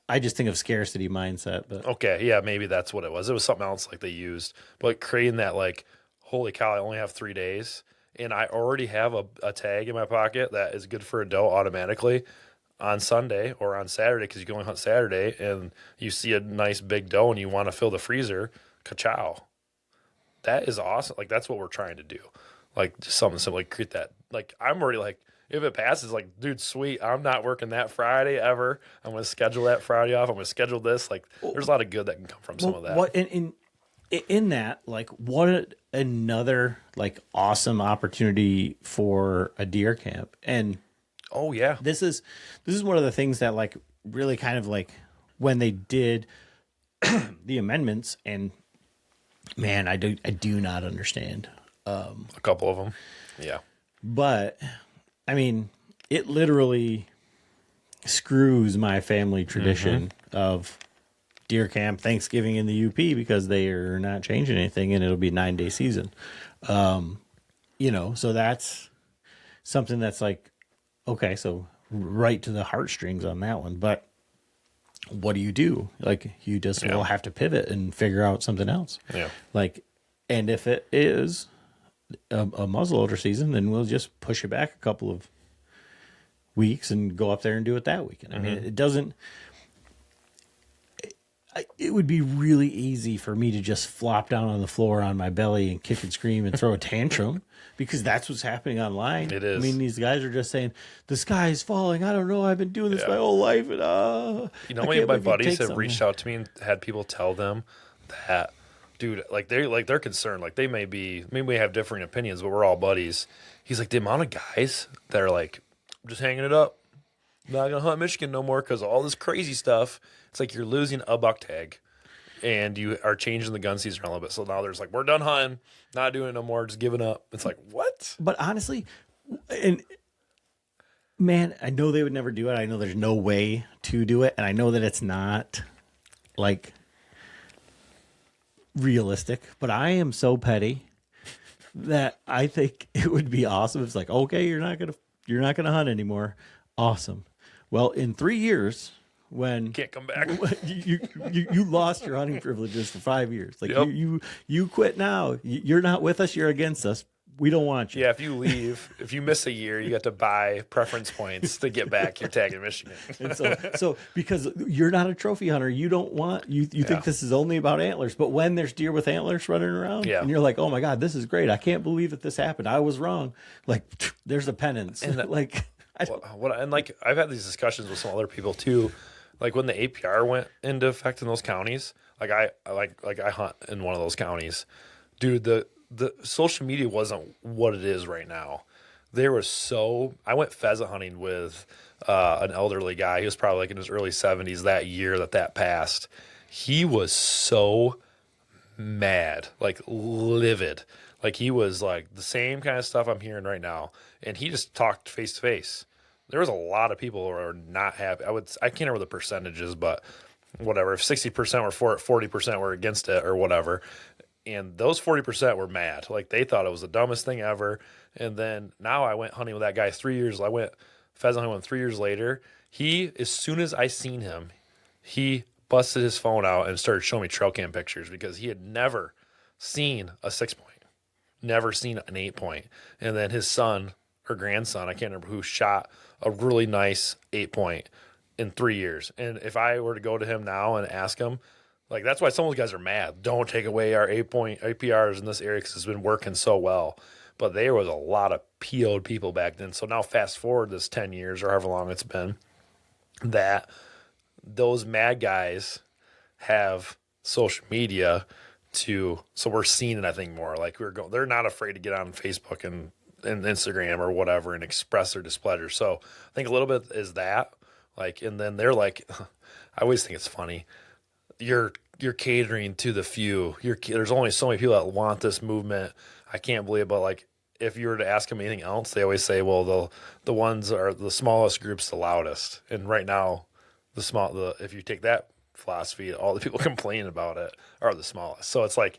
I just think of scarcity mindset. But Okay, yeah, maybe that's what it was. It was something else like they used. But creating that, like, holy cow, I only have 3 days, and I already have a tag in my pocket that is good for a doe automatically on Sunday or on Saturday because you can only hunt Saturday, and you see a nice big doe and you want to fill the freezer, ka-chow. That is awesome. Like, that's what we're trying to do. Like, just something simple, like, create that. Like, I'm already like, if it passes, like, dude, sweet. I'm not working that Friday ever. I'm going to schedule that Friday off. I'm going to schedule this. Like, there's a lot of good that can come from some of that. What in that, like, what another, like, awesome opportunity for a deer camp. And oh yeah, this is one of the things that, like, really kind of, like, when they did the amendments, and man, I do not understand. A couple of them. Yeah. But I mean, it literally screws my family tradition of deer camp Thanksgiving in the UP because they are not changing anything, and it'll be 9-day season. So that's something that's like, okay, so right to the heartstrings on that one. But what do you do? Like, you just will have to pivot and figure out something else. Yeah. Like, and if it is a muzzleloader season, then we'll just push it back a couple of weeks and go up there and do it that weekend. I mean, it would be really easy for me to just flop down on the floor on my belly and kick and scream and throw a tantrum because that's what's happening online. It is. I mean, these guys are just saying, the sky is falling. I don't know. I've been doing this my whole life. And, many of my buddies have reached out to me and had people tell them that, dude, they're concerned. Like, they maybe have differing opinions, but we're all buddies. He's like, the amount of guys that are like, I'm just hanging it up. I'm not going to hunt Michigan no more because of all this crazy stuff. It's like you're losing a buck tag and you are changing the gun season a little bit. So now there's like, we're done hunting, not doing it no more, just giving up. It's like, what? But honestly, and man, I know they would never do it. I know there's no way to do it. And I know that it's not like realistic, but I am so petty that I think it would be awesome. It's like, okay, you're not gonna hunt anymore. Awesome. Well, in 3 years, when Can't come back. you lost your hunting privileges for 5 years. Like Yep. you quit now. You're not with us. You're against us. We don't want you. Yeah, if you leave, if you miss a year, you got to buy preference points to get back your tag in Michigan. And so because you're not a trophy hunter, you don't want you think this is only about antlers. But when there's deer with antlers running around, and you're like, oh my God, this is great. I can't believe that this happened. I was wrong. Like there's a penance. And like I've had these discussions with some other people too. Like when the APR went into effect in those counties, like I hunt in one of those counties, dude. The social media wasn't what it is right now. I went pheasant hunting with an elderly guy. He was probably like in his early 70s that year that passed. He was so mad, like livid. Like he was like the same kind of stuff I'm hearing right now. And he just talked face to face. There was a lot of people who are not happy. I can't remember the percentages, but whatever. If 60% were for it, 40% were against it or whatever. And those 40% were mad. Like they thought it was the dumbest thing ever. And then now I went hunting with that guy 3 years. I went pheasant hunting with him 3 years later. As soon as I seen him, he busted his phone out and started showing me trail cam pictures because he had never seen a 6-point, never seen an 8-point. And then his son or grandson, I can't remember who, shot a really nice 8-point in 3 years. And if I were to go to him now and ask him, like, that's why some of those guys are mad. Don't take away our 8-point APRs in this area because it's been working so well. But there was a lot of PO'd people back then. So now fast forward this 10 years or however long it's been, that those mad guys have social media so we're seeing it, I think, more. Like they're not afraid to get on Facebook and Instagram or whatever and express their displeasure. So I think a little bit is that. Like, and then they're like, I always think it's funny. You're catering to the few. There's only so many people that want this movement. I can't believe it, but like if you were to ask them anything else, they always say, well, the ones are the smallest groups, the loudest. And right now, if you take that philosophy, all the people complaining about it are the smallest. So it's like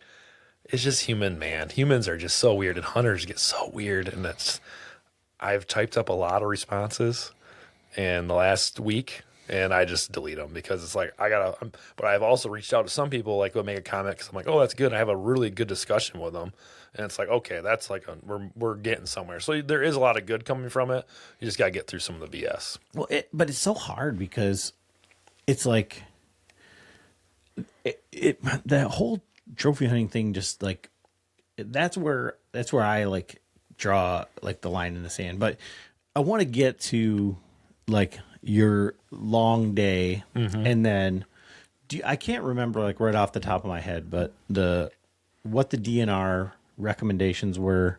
it's just human, man. Humans are just so weird, and hunters get so weird. And I've typed up a lot of responses in the last week. And I just delete them because it's like but I've also reached out to some people, like, who make a comment because I'm like, oh, that's good. I have a really good discussion with them. And it's like, okay, that's like, we're getting somewhere. So there is a lot of good coming from it. You just got to get through some of the BS. Well, but it's so hard because it's like, that whole trophy hunting thing, just like, that's where I like draw like the line in the sand. But I want to get to like your long day, and then I can't remember like right off the top of my head, but what the DNR recommendations were,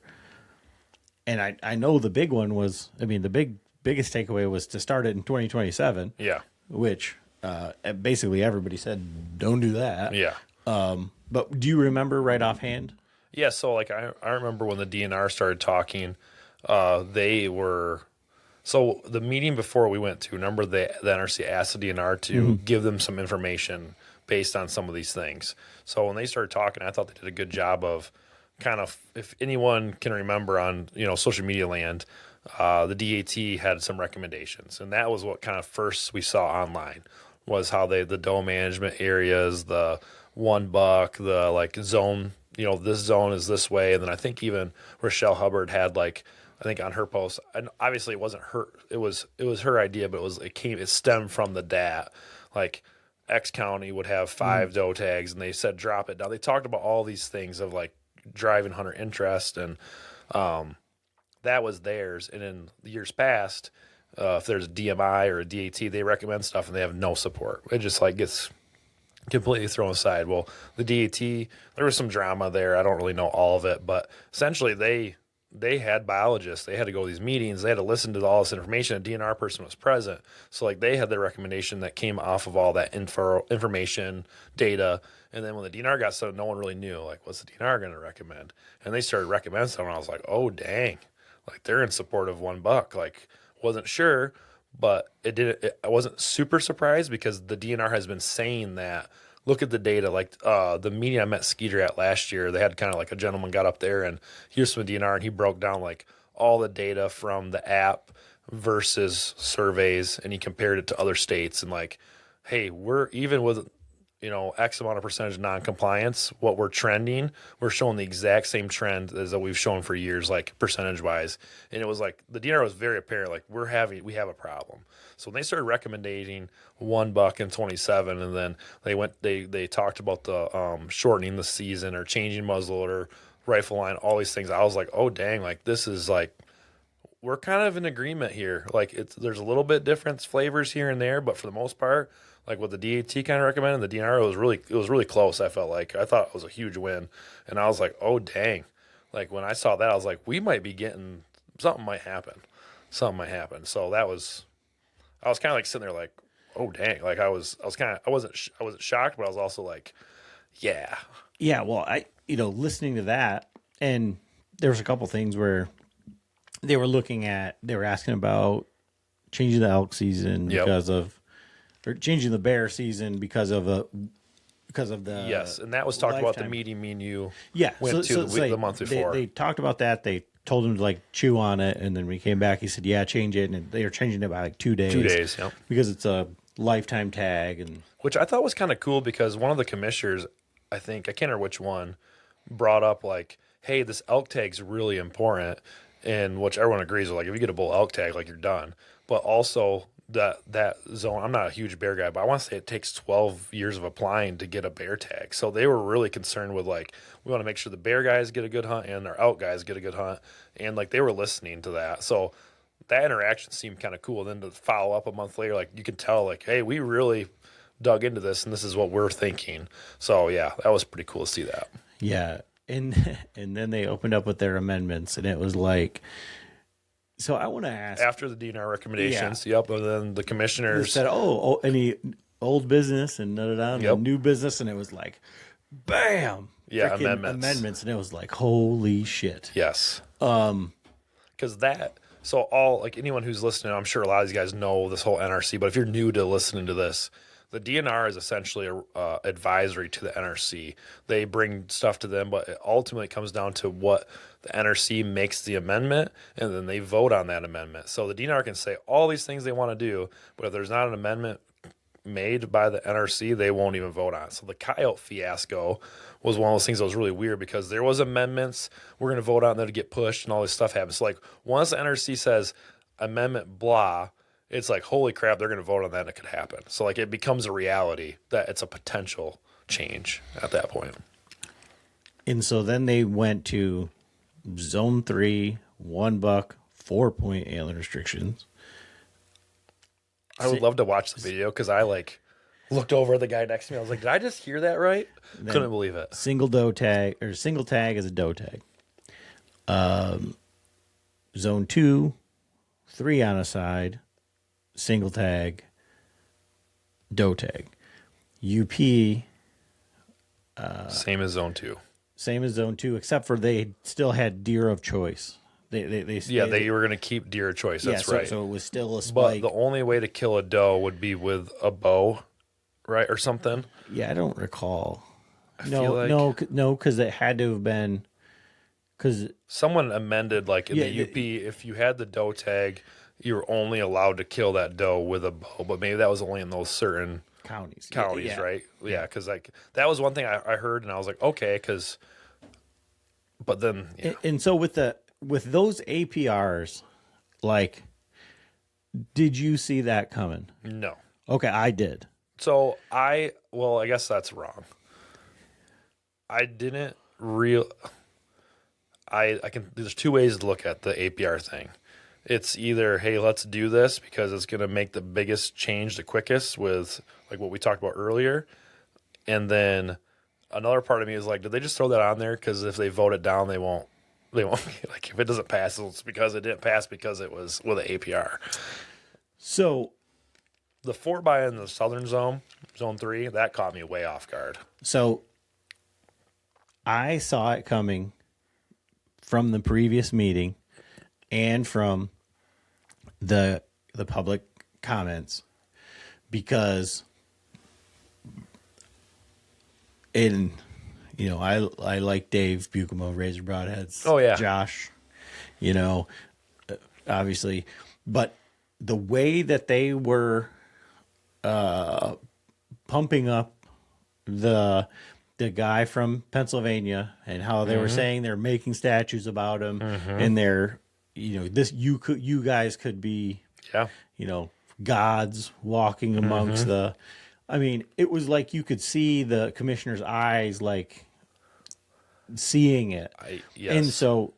and I know the big one was, I mean, the biggest takeaway was to start it in 2027. Yeah, which basically everybody said don't do that. Yeah. But do you remember right offhand? Yeah. So like I remember when the DNR started talking, so the meeting before we went to, remember the NRC asked the DNR to give them some information based on some of these things. So when they started talking, I thought they did a good job of kind of, if anyone can remember on, social media land, the DAT had some recommendations. And that was what kind of first we saw online, was how the doe management areas, the one buck, the like zone, this zone is this way. And then I think even Rochelle Hubbard had like, I think on her post, and obviously it wasn't her, it was her idea, but it stemmed from the DAT. Like X county would have 5 doe tags, and they said drop it down. They talked about all these things of like driving hunter interest, and that was theirs. And in the years past, if there's a DMI or a DAT, they recommend stuff and they have no support. It just like gets completely thrown aside. Well, the DAT, there was some drama there. I don't really know all of it, but essentially they had biologists. They had to go to these meetings. They had to listen to all this information. A DNR person was present. So like they had their recommendation that came off of all that information, data. And then when the DNR got started, no one really knew, like, what's the DNR going to recommend? And they started recommending stuff, and I was like, oh, dang. Like, they're in support of one buck. Like, wasn't sure, but I wasn't super surprised because the DNR has been saying that. Look at the data. Like the meeting I met Skeeter at last year, they had kind of like a gentleman got up there and here's some DNR, and he broke down like all the data from the app versus surveys, and he compared it to other states. And like hey, we're even with, X amount of percentage non-compliance, what we're trending, we're showing the exact same trend as that we've shown for years, like percentage wise. And it was like the DNR was very apparent, like we have a problem. So when they started recommending $1 and 27, and then they talked about the shortening the season or changing muzzle or rifle line, all these things. I was like, oh dang, like this is like we're kind of in agreement here. Like there's a little bit different flavors here and there, but for the most part, like what the DAT kind of recommended, the DNR it was really close. I felt like I thought it was a huge win, and I was like, oh dang, like when I saw that, I was like, we might be getting something might happen. So I was kind of like sitting there like, oh dang, like I wasn't shocked, but I was also like, yeah. Well, listening to that, and there was a couple things where they were asking about changing the elk season because of, or changing the bear season because of the yes, and that was talked about the meeting me and you went to the month before. They talked about that. They told him to like chew on it, and then we came back. He said, "Yeah, change it," and they were changing it by like 2 days. 2 days, yeah, because it's a lifetime tag, and which I thought was kind of cool because one of the commissioners, I can't remember which one, brought up like, "Hey, this elk tag's really important," and which everyone agrees with. Like, if you get a bull elk tag, like you're done. But also that zone, I'm not a huge bear guy, but I want to say it takes 12 years of applying to get a bear tag. So they were really concerned with like, we want to make sure the bear guys get a good hunt and our elk guys get a good hunt. And like they were listening to that. So that interaction seemed kind of cool. Then to follow up a month later, like you could tell like, hey, we really dug into this and this is what we're thinking. So yeah, that was pretty cool to see that. Yeah. And then they opened up with their amendments, and it was like, so I want to ask, after the DNR recommendations, and then the commissioners said, any old business and new business, and it was like, bam, amendments, and it was like, holy shit. Yes. Because so all, like anyone who's listening, I'm sure a lot of these guys know this whole NRC, but if you're new to listening to this, the DNR is essentially a advisory to the NRC. They bring stuff to them, but it ultimately comes down to what the NRC makes the amendment, and then they vote on that amendment. So the DNR can say all these things they want to do, but if there's not an amendment made by the NRC, they won't even vote on it. So the coyote fiasco was one of those things that was really weird because there was amendments we're going to vote on, and then to get pushed, and all this stuff happens. So like once the NRC says amendment blah, it's like, holy crap, they're going to vote on that and it could happen. So like it becomes a reality that it's a potential change at that point. And so then they went to zone 3, $1, 4-point antler restrictions. I would love to watch the video because I like looked over at the guy next to me. I was like, did I just hear that right? Couldn't believe it. Single tag is a doe tag. Zone 2, 3 on a side, single tag, doe tag. UP, same as zone 2. Same as zone 2, except for they still had deer of choice. They were going to keep deer of choice. That's right. So it was still a spike. But the only way to kill a doe would be with a bow, right, or something. Yeah, I don't recall. No, because it had to have been. Because someone amended, like in the UP, if you had the doe tag, you were only allowed to kill that doe with a bow. But maybe that was only in those certain counties, right? Yeah, because like that was one thing I heard, and I was like, okay, but then, and so with those APRs, like, did you see that coming? No. Okay, I did. So I guess that's wrong. I didn't there's two ways to look at the APR thing. It's either, hey, let's do this because it's going to make the biggest change the quickest with like what we talked about earlier. And then another part of me is like, did they just throw that on there? Because if they vote it down, they won't, like if it doesn't pass, it's because it didn't pass because it was with an APR. So the 4x in the southern zone 3, that caught me way off guard. So I saw it coming from the previous meeting and from the public comments because I like Dave Bucamo, Razor Broadheads. Oh yeah, Josh, obviously, but the way that they were pumping up the guy from Pennsylvania and how they were saying they're making statues about him, and they're, you guys could be, gods walking amongst the. I mean, it was like you could see the commissioner's eyes, like seeing it. Yes. And so,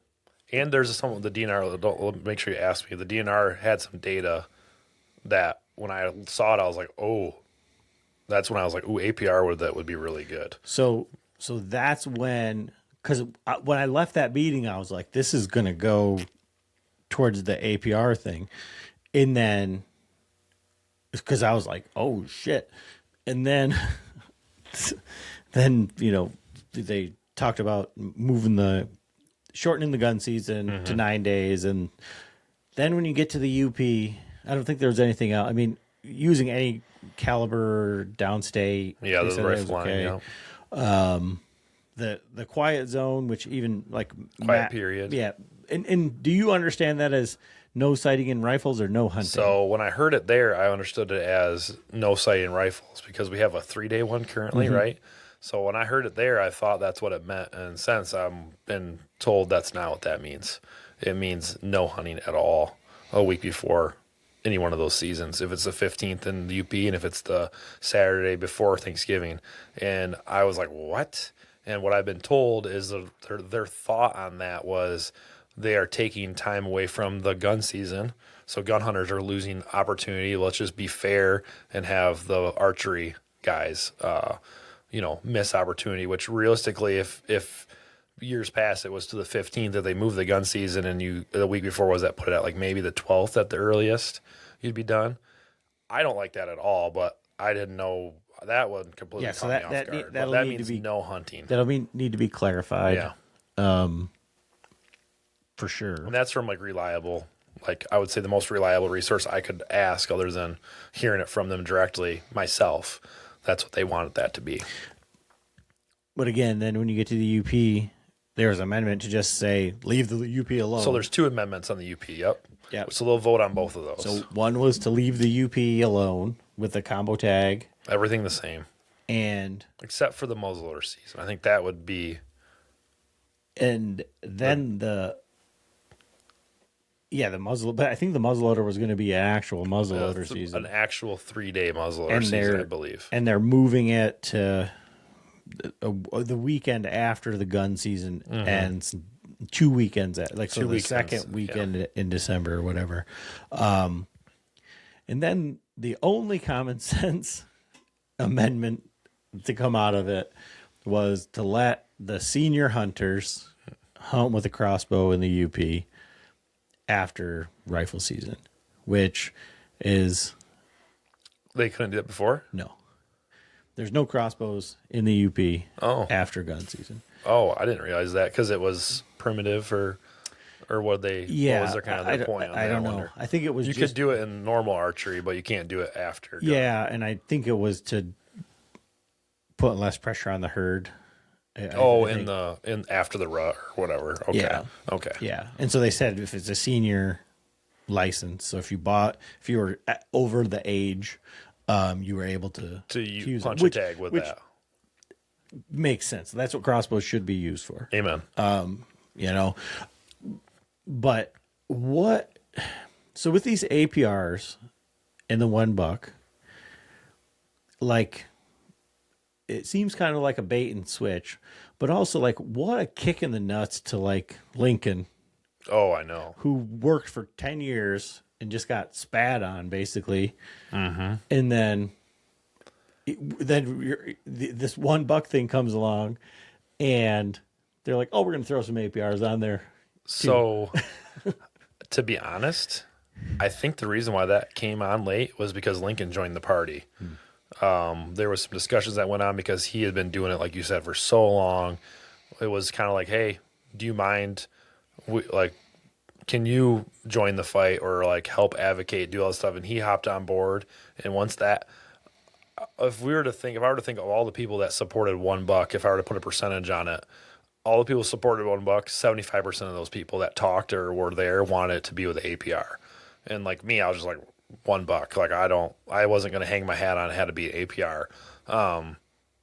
and there's some of the DNR. Don't make sure you ask me. The DNR had some data that when I saw it, I was like, oh, that's when I was like, ooh, APR that would be really good. So that's when, because when I left that meeting, I was like, this is going to go towards the APR thing. And then, because I was like, oh shit. And then, they talked about shortening the gun season to 9 days. And then when you get to the UP, I don't think there was anything else. I mean, using any caliber downstate. Yeah, the rifle line, The quiet zone, which even like quiet period. Yeah. And do you understand that as no sighting in rifles or no hunting? So when I heard it there, I understood it as no sighting in rifles because we have a 3-day one currently, right? So when I heard it there, I thought that's what it meant. And since I've been told that's not what that means. It means no hunting at all a week before any one of those seasons. If it's the 15th in the UP and if it's the Saturday before Thanksgiving. And I was like, what? And what I've been told is their thought on that was they are taking time away from the gun season. So gun hunters are losing opportunity. Let's just be fair and have the archery guys, miss opportunity, which realistically, if years past it was to the 15th that they moved the gun season and the week before was that put it at like maybe the 12th at the earliest you'd be done. I don't like that at all, but I didn't know that wasn't completely caught me off guard. That means no hunting. That'll need to be clarified. Yeah. For sure. And that's from like reliable, like I would say the most reliable resource I could ask other than hearing it from them directly myself. That's what they wanted that to be. But again, then when you get to the UP, there's an amendment to just say, leave the UP alone. So there's 2 amendments on the UP, yep. Yep. So they'll vote on both of those. So one was to leave the UP alone with the combo tag. Everything the same. And except for the muzzleloader season. I think that would be. And then the muzzle, but I think the muzzleloader was going to be an actual muzzleloader season. An actual 3-day muzzleloader season, I believe. And they're moving it to the weekend after the gun season ends, 2 weekends the second weekend in December or whatever. And then the only common sense amendment to come out of it was to let the senior hunters hunt with a crossbow in the UP after rifle season, which is... They couldn't do it before? No. There's no crossbows in the UP after gun season. Oh, I didn't realize that because it was primitive or what they... Yeah. What was their kind of their point on that? I don't know. I think it was You could do it in normal archery, but you can't do it after gun. Yeah, and I think it was to put less pressure on the herd. After the rut or whatever. Okay. Yeah. Okay. Yeah. And so they said if it's a senior license, so if you were over the age, you were able to use punch a tag with that. Makes sense. That's what crossbows should be used for. Amen. But so with these APRs and the $1, like, it seems kind of like a bait and switch, but also like what a kick in the nuts to like Lincoln. Oh, I know. Who worked for 10 years and just got spat on basically. And then this $1 thing comes along and they're like, oh, we're going to throw some APRs on there. So to be honest, I think the reason why that came on late was because Lincoln joined the party. There was some discussions that went on because he had been doing it, like you said, for so long. It was kind of like, hey, do you mind, can you join the fight or like help advocate, do all this stuff? And he hopped on board. And once that, if I were to think of all the people that supported $1, if I were to put a percentage on it, all the people supported $1, 75% of those people that talked or were there wanted it to be with the APR. And like me, I was just like, one buck. Like I wasn't going to hang my hat on it had to be an APR.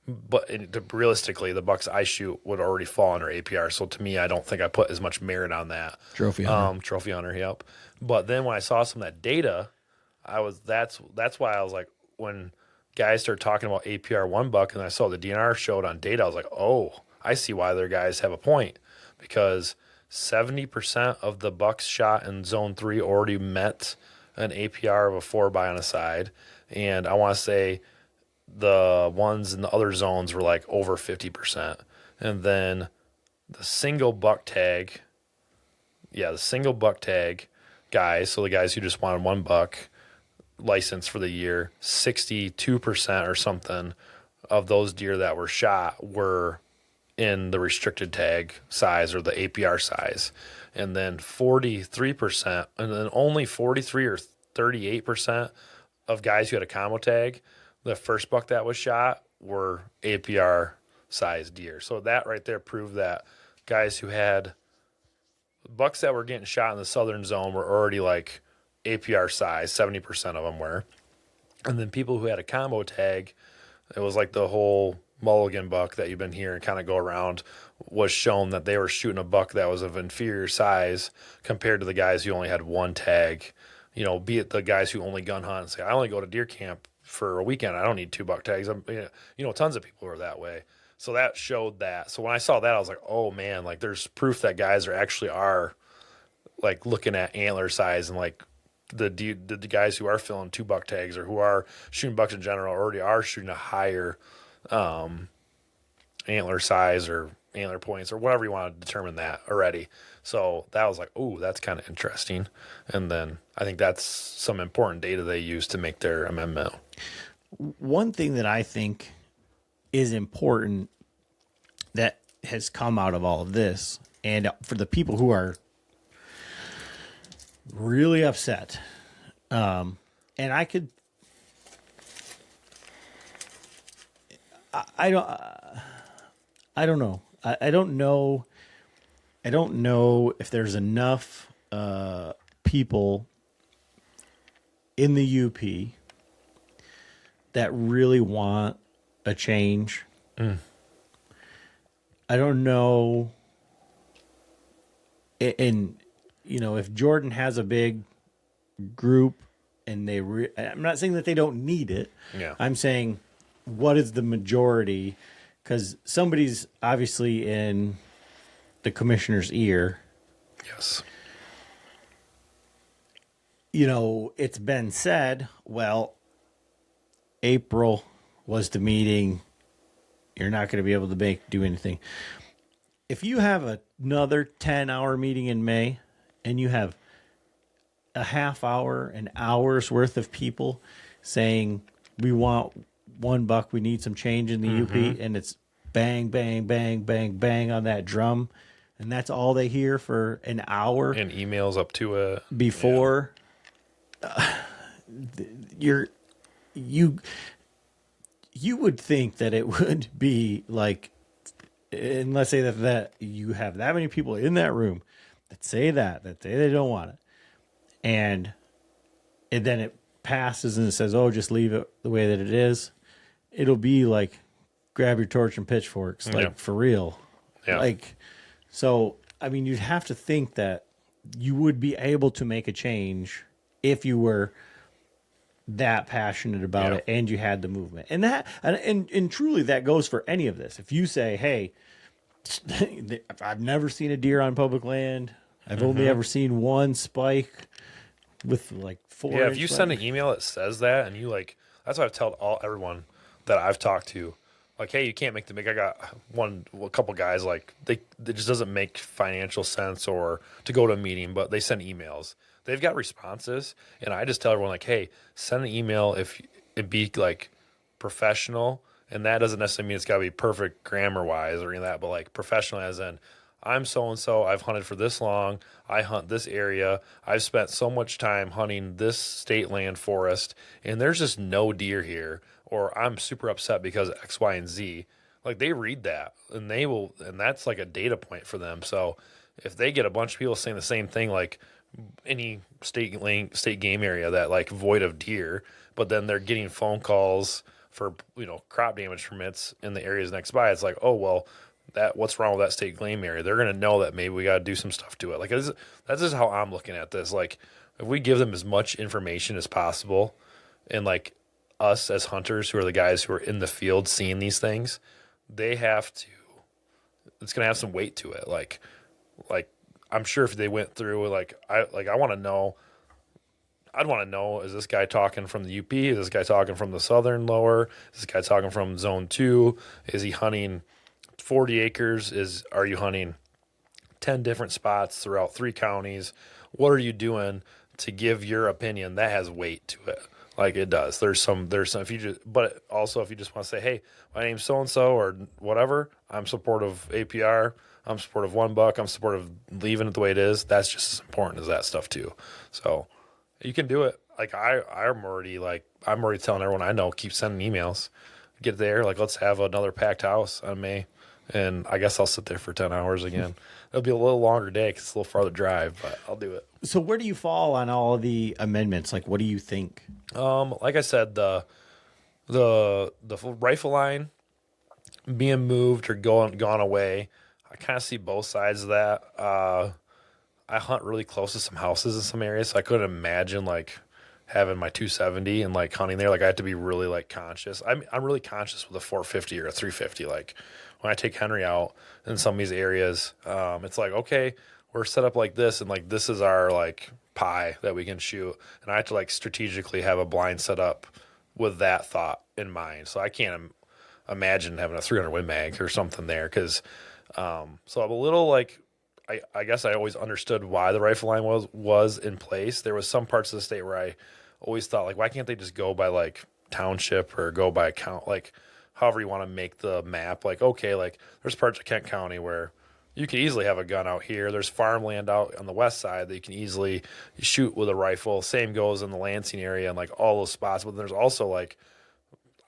But realistically, the bucks I shoot would already fall under APR. So to me, I don't think I put as much merit on that. Trophy hunter. Trophy hunter, yep. But then when I saw some of that data, that's why I was like, when guys started talking about APR one buck and I saw the DNR showed on data, I was like, oh, I see why their guys have a point, because 70% of the bucks shot in zone 3 already met an APR of a 4x on a side, and I want to say the ones in the other zones were like over 50%. And then the single buck tag guys, so the guys who just wanted one buck license for the year, 62% or something of those deer that were shot were in the restricted tag size or the APR size. And then 43%, and then only 43 or 38% of guys who had a combo tag, the first buck that was shot, were APR size deer. So that right there proved that guys who had bucks that were getting shot in the southern zone were already like APR size, 70% of them were. And then people who had a combo tag, it was like the whole mulligan buck that you've been hearing kind of go around, was shown that they were shooting a buck that was of inferior size compared to the guys who only had one tag. You know, be it the guys who only gun hunt and say, I only go to deer camp for a weekend, I don't need 2 buck tags. Tons of people are that way. So that showed that. So when I saw that, I was like, oh man, like there's proof that guys are like looking at antler size, and like the guys who are filling 2 buck tags or who are shooting bucks in general already are shooting a higher antler size or antler points or whatever you want to determine that already. So that was like, oh, that's kind of interesting. And then I think that's some important data they use to make their amendment. One thing that I think is important that has come out of all of this, and for the people who are really upset, and I could, I don't know. I don't know. I don't know if there's enough people in the UP that really want a change. I don't know. And, if Jordan has a big group and I'm not saying that they don't need it. Yeah. I'm saying, what is the majority? Because somebody's obviously in the commissioner's ear. Yes. It's been said, well, April was the meeting. You're not going to be able to do anything. If you have another 10-hour meeting in May and you have a half hour, an hour's worth of people saying, we want one buck, we need some change in the UP, and it's bang, bang, bang, bang, bang on that drum, and that's all they hear for an hour. And emails up to it. Before you would think that it would be like, and let's say that you have that many people in that room that say they don't want it, and then it passes and it says, oh, just leave it the way that it is. It'll be like, grab your torch and pitchforks, for real. Yeah. So, you'd have to think that you would be able to make a change if you were that passionate about it and you had the movement. And and truly that goes for any of this. If you say, hey, I've never seen a deer on public land. I've only ever seen one spike with 4. Yeah, if you send an email that says that, and you that's what I've told everyone that I've talked to. Like, hey, you can't make the big. I got a couple guys it just doesn't make financial sense or to go to a meeting, but they send emails. They've got responses, and I just tell everyone hey, send an email if it be professional, and that doesn't necessarily mean it's got to be perfect grammar wise or any of that, but professional as in, I'm so and so. I've hunted for this long. I hunt this area. I've spent so much time hunting this state land forest, and there's just no deer here. Or I'm super upset because X, Y, and Z. They read that, and and that's a data point for them. So if they get a bunch of people saying the same thing, any state game area that like void of deer, but then they're getting phone calls for, crop damage permits in the areas next by. It's like, oh, well, what's wrong with that state game area? They're going to know that maybe we got to do some stuff to it. Like, that's just how I'm looking at this. Like, if we give them as much information as possible, and like us as hunters who are the guys who are in the field seeing these things, it's going to have some weight to it. Like I'm sure if they went through, I want to know, I'd want to know, is this guy talking from the UP? Is this guy talking from the southern lower? Is this guy talking from zone 2? Is he hunting 40 acres? Are you hunting 10 different spots throughout 3 counties? What are you doing to give your opinion? That has weight to it. Like it does. There's some, but also if you just want to say, hey, my name's so-and-so or whatever, I'm supportive APR, I'm supportive one buck, I'm supportive leaving it the way it is. That's just as important as that stuff too. So you can do it. Like I'm already telling everyone I know, keep sending emails, get there. Like, let's have another packed house on May. And I guess I'll sit there for 10 hours again. It'll be a little longer day because it's a little farther drive, but I'll do it. So where do you fall on all of the amendments? Like, what do you think? Like I said, the rifle line being moved or gone away, I kind of see both sides of that. I hunt really close to some houses in some areas, so I couldn't imagine like having my 270 and like hunting there. Like I have to be really like conscious. I'm really conscious with a 450 or a 350. Like when I take Henry out in some of these areas, it's like, okay, we're set up like this, and like this is our like pie that we can shoot, and I have to like strategically have a blind set up with that thought in mind. So I can't imagine having a 300 Win Mag or something there, because so I'm a little like, I guess I always understood why the rifle line was in place. There was some parts of the state where I always thought like, why can't they just go by like township or go by count, like however you want to make the map. Like, okay, like there's parts of Kent County where you can easily have a gun out here. There's farmland out on the west side that you can easily shoot with a rifle. Same goes in the Lansing area and like all those spots. But there's also like,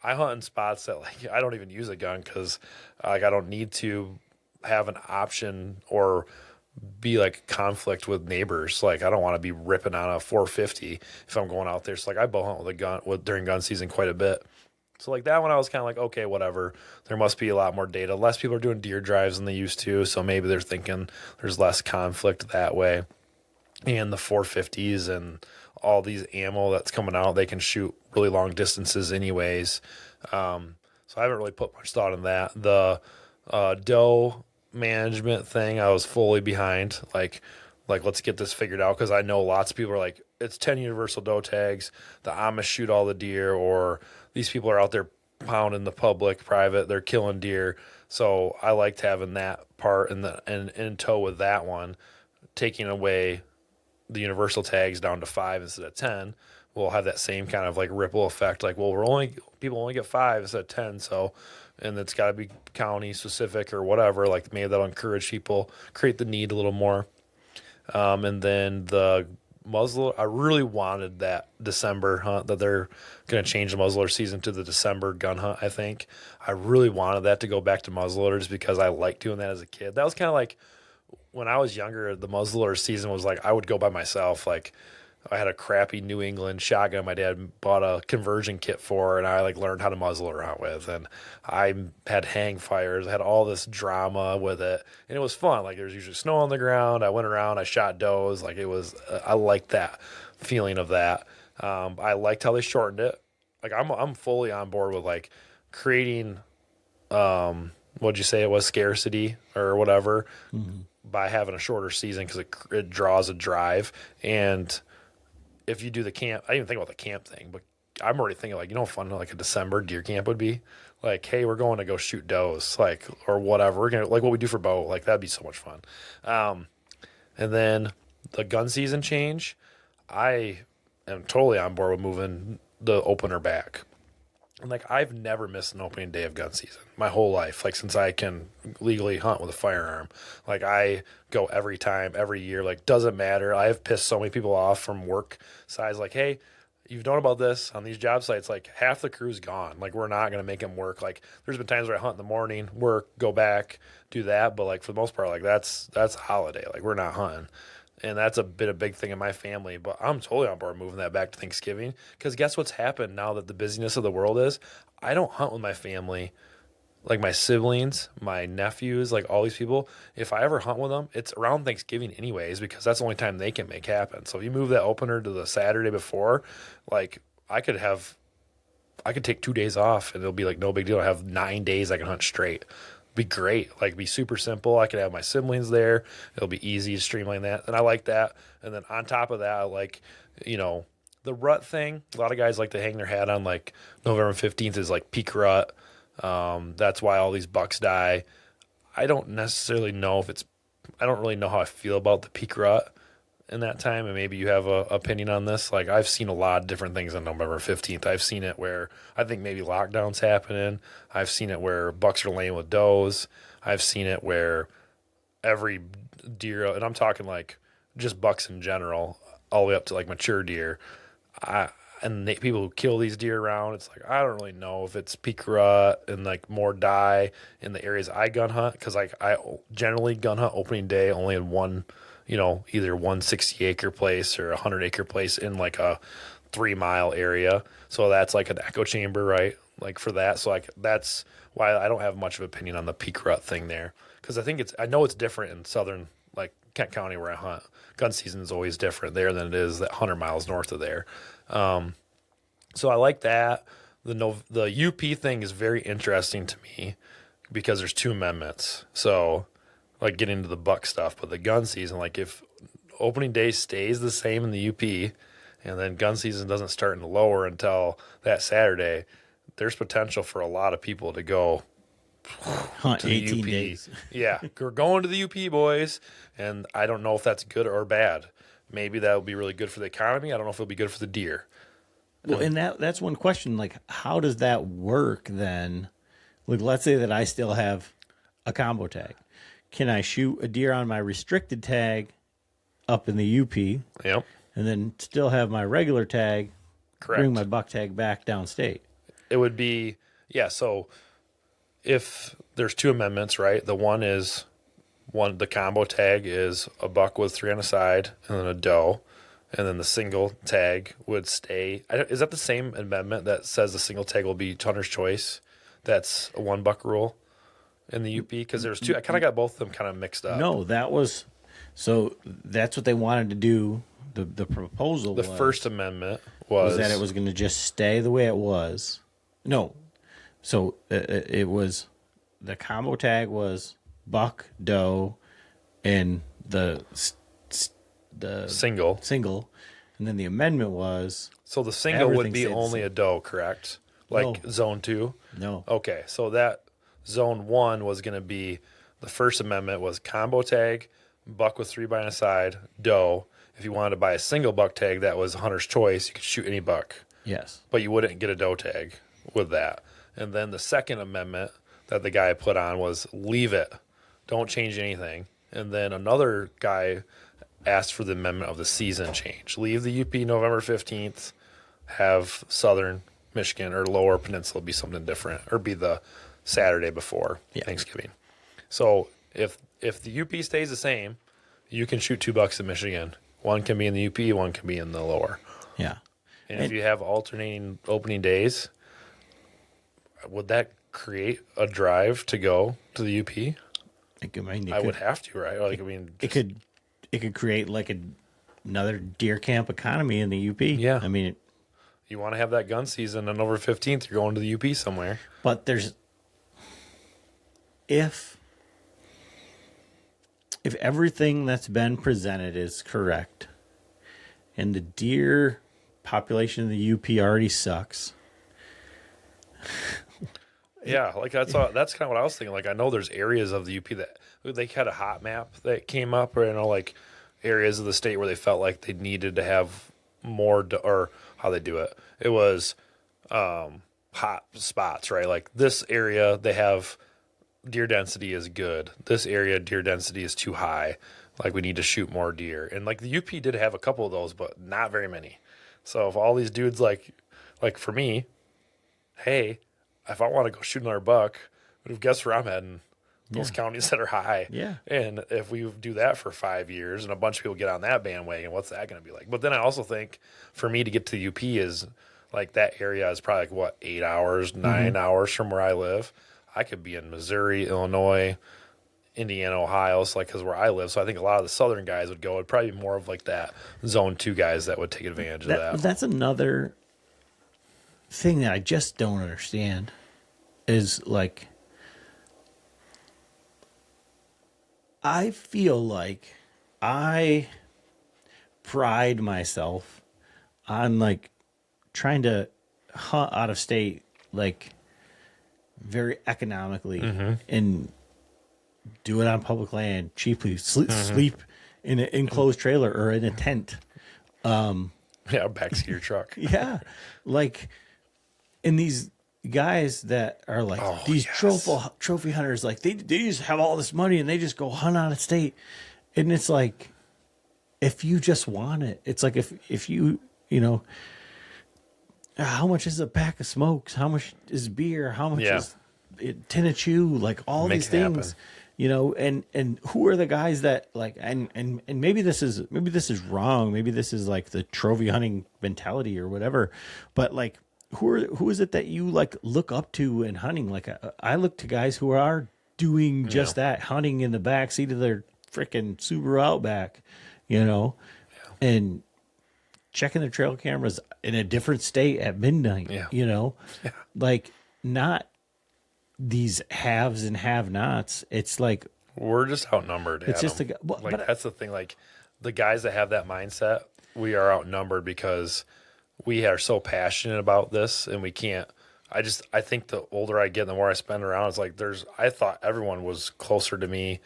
I hunt in spots that like I don't even use a gun because like I don't need to have an option or be like conflict with neighbors. Like I don't want to be ripping on a 450 if I'm going out there. So like I bow hunt with a gun during gun season quite a bit. So like that one I was kind of like, okay, whatever. There must be a lot more data. Less people are doing deer drives than they used to. So maybe they're thinking there's less conflict that way. And the 450s and all these ammo that's coming out, they can shoot really long distances anyways. So I haven't really put much thought in that. The doe management thing I was fully behind. Like let's get this figured out, because I know lots of people are like, it's 10 universal doe tags, the Amish shoot all the deer, or these people are out there pounding the public private, they're killing deer. So I liked having that part in tow with that one, taking away the universal tags down to 5 instead of 10. We'll have that same kind of like ripple effect. Like, well, people only get 5 instead of 10. So, and it's got to be county specific or whatever. Like maybe that'll encourage people, create the need a little more. And then the muzzler, I really wanted that December hunt, that they're going to change the muzzler season to the December gun hunt. I think I really wanted that to go back to muzzler just because I liked doing that as a kid. That was kind of like when I was younger, the muzzler season was like, I would go by myself. Like I had a crappy New England shotgun my dad bought a conversion kit for, and I like learned how to muzzle around with, and I had hang fires. I had all this drama with it, and it was fun. Like there was usually snow on the ground. I went around, I shot does. Like it was, I liked that feeling of that. I liked how they shortened it. Like I'm fully on board with like creating, what'd you say it was, scarcity or whatever, by having a shorter season, because it draws a drive. And if you do the camp, I didn't even think about the camp thing, but I'm already thinking like, how fun like a December deer camp would be. Like, hey, we're going to go shoot does, like, or whatever. We're going to, like what we do for bow, like that'd be so much fun. And then the gun season change, I am totally on board with moving the opener back. And like, I've never missed an opening day of gun season my whole life. Like since I can legally hunt with a firearm, like I go every time, every year, like doesn't matter. I have pissed so many people off from work sides. Like, hey, you've known about this on these job sites, like half the crew's gone. Like we're not going to make them work. Like there's been times where I hunt in the morning, work, go back, do that. But like for the most part, like that's a holiday. Like we're not hunting. And that's a big thing in my family. But I'm totally on board moving that back to Thanksgiving. Because guess what's happened now that the busyness of the world is? I don't hunt with my family, like my siblings, my nephews, like all these people. If I ever hunt with them, it's around Thanksgiving anyways, because that's the only time they can make happen. So if you move that opener to the Saturday before, like I could take 2 days off and it'll be like no big deal. I have 9 days I can hunt straight. Be great. Like be super simple. I could have my siblings there. It'll be easy to streamline that. And I like that. And then on top of that, I like, the rut thing. A lot of guys like to hang their hat on like November 15th is like peak rut. That's why all these bucks die. I don't necessarily know I don't really know how I feel about the peak rut in that time, and maybe you have a opinion on this. Like I've seen a lot of different things on November 15th. I've seen it where I think maybe lockdown's happening. I've seen it where bucks are laying with does. I've seen it where every deer, and I'm talking like just bucks in general, all the way up to like mature deer. People who kill these deer around, it's like I don't really know if it's peak rut and like more die in the areas I gun hunt, because like I generally gun hunt opening day only in one, either 160-acre place or 100-acre place in like a 3-mile area. So that's like an echo chamber, right? Like for that. So like that's why I don't have much of an opinion on the peak rut thing there, because I know it's different in southern like Kent County where I hunt. Gun season is always different there than it is that 100 miles north of there. So I like that. The UP thing is very interesting to me because there's 2 amendments. So like getting into the buck stuff, but the gun season, like if opening day stays the same in the UP and then gun season doesn't start in the lower until that Saturday, there's potential for a lot of people to go Hunt to the 18 UP. days. Yeah, we're going to the UP, boys. And I don't know if that's good or bad. Maybe that would be really good for the economy. I don't know if it'll be good for the deer. Well, and that's one question. Like, how does that work then? Like, let's say that I still have a combo tag. Can I shoot a deer on my restricted tag up in the UP? Yep. And then still have my regular tag, Correct. bring my buck tag back downstate? It would be, yeah, so if there's 2 amendments, right? The combo tag is a buck with 3 on the side and then a doe. And then the single tag would stay. Is that the same amendment that says the single tag will be hunter's choice? That's a 1 buck rule in the UP? Because there's 2. I kind of got both of them kind of mixed up. No, so that's what they wanted to do. The proposal The First Amendment was that it was going to just stay the way it was. No. So it was, the combo tag was buck, doe, and the single. And then the amendment was, So the single would everything be stayed the only same. a doe, correct? Like No. zone 2? no. Okay, so that zone 1 was going to be, the First Amendment was combo tag, buck with 3 by a side, doe. If you wanted to buy a single buck tag that was hunter's choice, you could shoot any buck, Yes. but you wouldn't get a doe tag with that. And then the Second Amendment that the guy put on was leave it, don't change anything. And then another guy asked for the amendment of the season change. Leave the UP November 15th, have southern Michigan or lower peninsula be something different, or be the Saturday before Thanksgiving. So if the UP stays the same, you can shoot 2 bucks in Michigan. One can be in the UP, one can be in the lower. Yeah. And if you have alternating opening days, would that create a drive to go to the UP? I would have to, right? Like, It could create like another deer camp economy in the UP. Yeah. I mean, you want to have that gun season on November 15th, you're going to the UP somewhere. but if everything that's been presented is correct and the deer population in the UP already sucks. Yeah, like that's kind of what I was thinking. Like I know there's areas of the UP that they had a hot map that came up, or like areas of the state where they felt like they needed to have more, or how they do it. It was hot spots, right? Like this area they have deer density is good. This area deer density is too high. Like we need to shoot more deer. And like the UP did have a couple of those, but not very many. So if all these dudes like for me, hey, if I want to go shoot another buck, guess where I'm heading? those counties that are high. Yeah. And if we do that for 5 years and a bunch of people get on that bandwagon, what's that going to be like? But then I also think for me to get to the UP is like that area is probably like, what, 8 hours, 9 hours from where I live. I could be in Missouri, Illinois, Indiana, Ohio, so like because where I live. So I think a lot of the southern guys would go. It'd probably be more of like that zone 2 guys that would take advantage of that. That's another thing that I just don't understand is like I feel like I pride myself on like trying to hunt out of state like very economically and do it on public land cheaply, sleep in an enclosed trailer or in a tent. Yeah, backseat your truck. Yeah. Like, and these guys that are like these trophy hunters, like they just have all this money and they just go hunt out of state. And it's like, if you just want it, it's like if you know, how much is a pack of smokes? How much is beer? How much is a tin of chew? Like all these things, you know, and who are the guys that like, and maybe this is wrong. Maybe this is like the trophy hunting mentality or whatever, but like, who is it that you like look up to in hunting? Like I look to guys who are doing just that, hunting in the back seat of their freaking Subaru Outback, you know, and checking the trail cameras in a different state at midnight, you know, like not these haves and have-nots. It's like we're just outnumbered. It's Adam. just but that's the thing. Like the guys that have that mindset, we are outnumbered because we are so passionate about this, and we can't. I think the older I get, the more I spend around. It's like I thought everyone was closer to me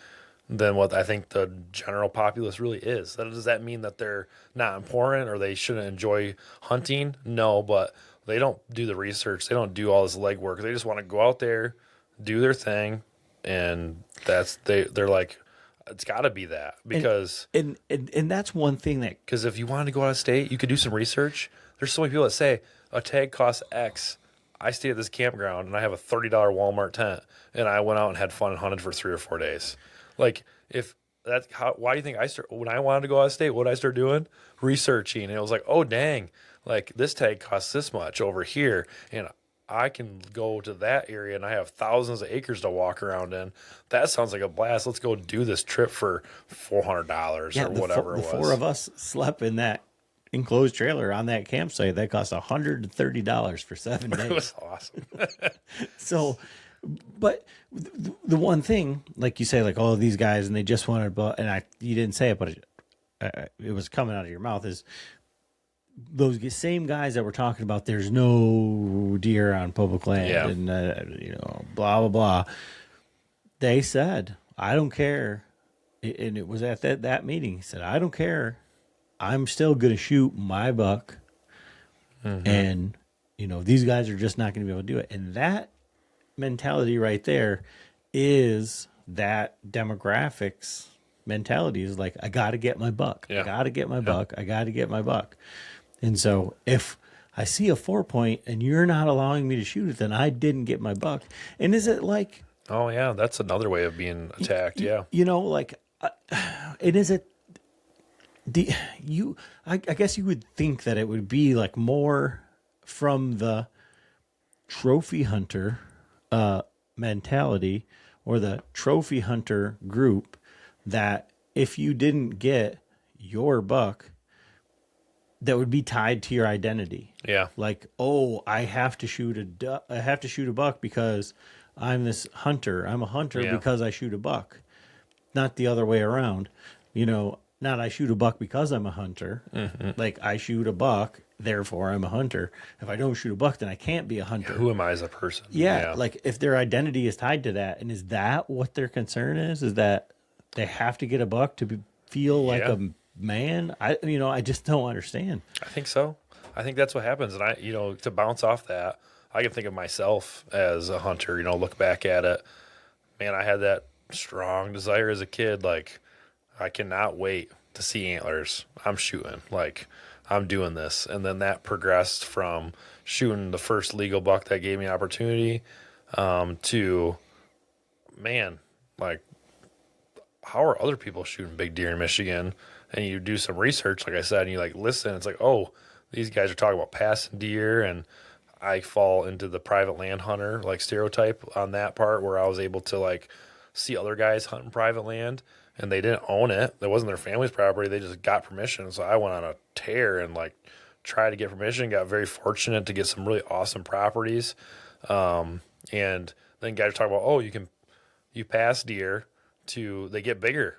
than what I think the general populace really is. Does that mean that they're not important or they shouldn't enjoy hunting? No, but they don't do the research. They don't do all this legwork. They just want to go out there, do their thing, and they're like, it's got to be that because and that's one thing that because if you wanted to go out of state, you could do some research. There's so many people that say a tag costs X. I stayed at this campground and I have a $30 Walmart tent, and I went out and had fun and hunted for 3 or 4 days. Like if that's why do you think when I wanted to go out of state, what did I start doing? Researching, and it was like, oh dang, like this tag costs this much over here, and I can go to that area and I have thousands of acres to walk around in. That sounds like a blast. Let's go do this trip for $400 or whatever it was. The 4 of us slept in that enclosed trailer on that campsite that cost $130 for 7 days. It was awesome. So, but the one thing, like you say, like all of these guys, and they just wanted, and you didn't say it, but it was coming out of your mouth, is those same guys that were talking about there's no deer on public land and you know, blah blah blah. They said, I don't care, and it was at that meeting. He said, I don't care. I'm still going to shoot my buck. And, you know, these guys are just not going to be able to do it. And that mentality right there is that demographics mentality is like, I got to get my buck. I got to get my buck. I got to get my buck. And so if I see a 4-point and you're not allowing me to shoot it, then I didn't get my buck. And is it like... Oh, yeah, that's another way of being attacked, You know, like, it is it... I guess you would think that it would be like more from the trophy hunter mentality or the trophy hunter group that if you didn't get your buck, that would be tied to your identity. Yeah. Like, oh, I have to shoot a buck because I'm this hunter. I'm a hunter because I shoot a buck, not the other way around. You know, not I shoot a buck because I'm a hunter. Like I shoot a buck, therefore I'm a hunter. If I don't shoot a buck, then I can't be a hunter. Who am I as a person? Yeah, like if their identity is tied to that, and is that what their concern is? Is that they have to get a buck to feel like a man? I just don't understand. I think so. I think that's what happens. And to bounce off that, I can think of myself as a hunter, look back at it. Man, I had that strong desire as a kid. Like, I cannot wait to see antlers. I'm shooting. Like, I'm doing this. And then that progressed from shooting the first legal buck that gave me opportunity to, man, like, how are other people shooting big deer in Michigan? And you do some research, like I said, and you like listen. It's like, oh, these guys are talking about passing deer, and I fall into the private land hunter like stereotype on that part where I was able to like see other guys hunting private land and they didn't own it. It wasn't their family's property. They just got permission. So I went on a tear and like tried to get permission. Got very fortunate to get some really awesome properties. And then guys talk about, oh, you pass deer to they get bigger.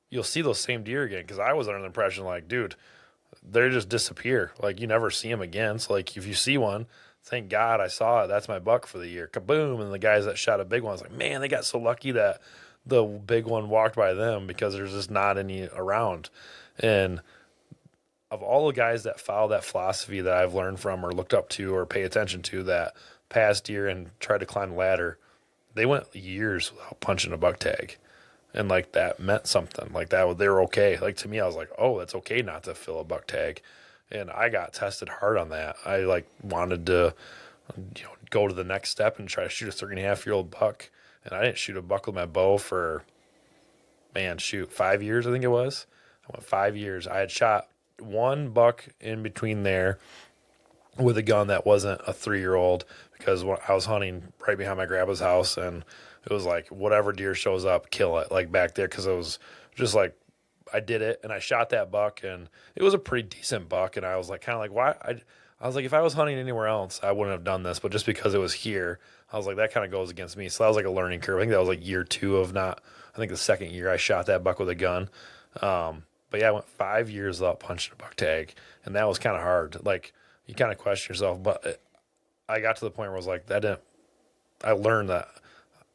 You'll see those same deer again. Because I was under the impression like, dude, they just disappear. Like you never see them again. So like if you see one, thank God I saw it. That's my buck for the year. Kaboom! And the guys that shot a big one, I was like, man, they got so lucky that the big one walked by them because there's just not any around. And of all the guys that follow that philosophy that I've learned from or looked up to or pay attention to that pass deer and tried to climb the ladder, they went years without punching a buck tag. And like that meant something like that. They were okay. Like to me, I was like, oh, it's okay not to fill a buck tag. And I got tested hard on that. I like wanted to, go to the next step and try to shoot a 3.5-year-old buck. And I didn't shoot a buck with my bow for, 5 years, I think it was. I went 5 years. I had shot one buck in between there with a gun that wasn't a 3-year-old because when I was hunting right behind my grandpa's house and it was like whatever deer shows up, kill it like back there because it was just like I did it and I shot that buck and it was a pretty decent buck and I was like kind of like why I was like if I was hunting anywhere else I wouldn't have done this but just because it was here I was like that kind of goes against me so that was like a learning curve. I think that was like year 2 of not I think the second year I shot that buck with a gun. But yeah, I went 5 years without punching a buck tag and that was kind of hard. Like you kind of question yourself, but I got to the point where I was like I learned that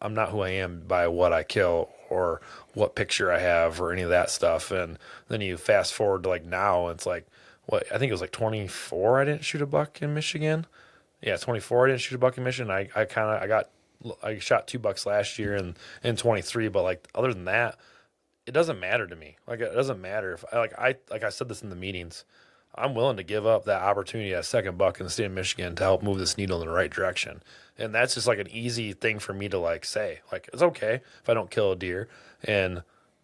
I'm not who I am by what I kill or what picture I have or any of that stuff. And then you fast forward to like now, it's like, what, I think it was like 24. I didn't shoot a buck in Michigan. Yeah, 24. I didn't shoot a buck in Michigan. I shot 2 bucks last year and in 23. But like, other than that, it doesn't matter to me. Like, it doesn't matter if I said this in the meetings, I'm willing to give up that opportunity at a second buck in the state of Michigan to help move this needle in the right direction. And that's just like an easy thing for me to like say, like, it's okay if I don't kill a deer. And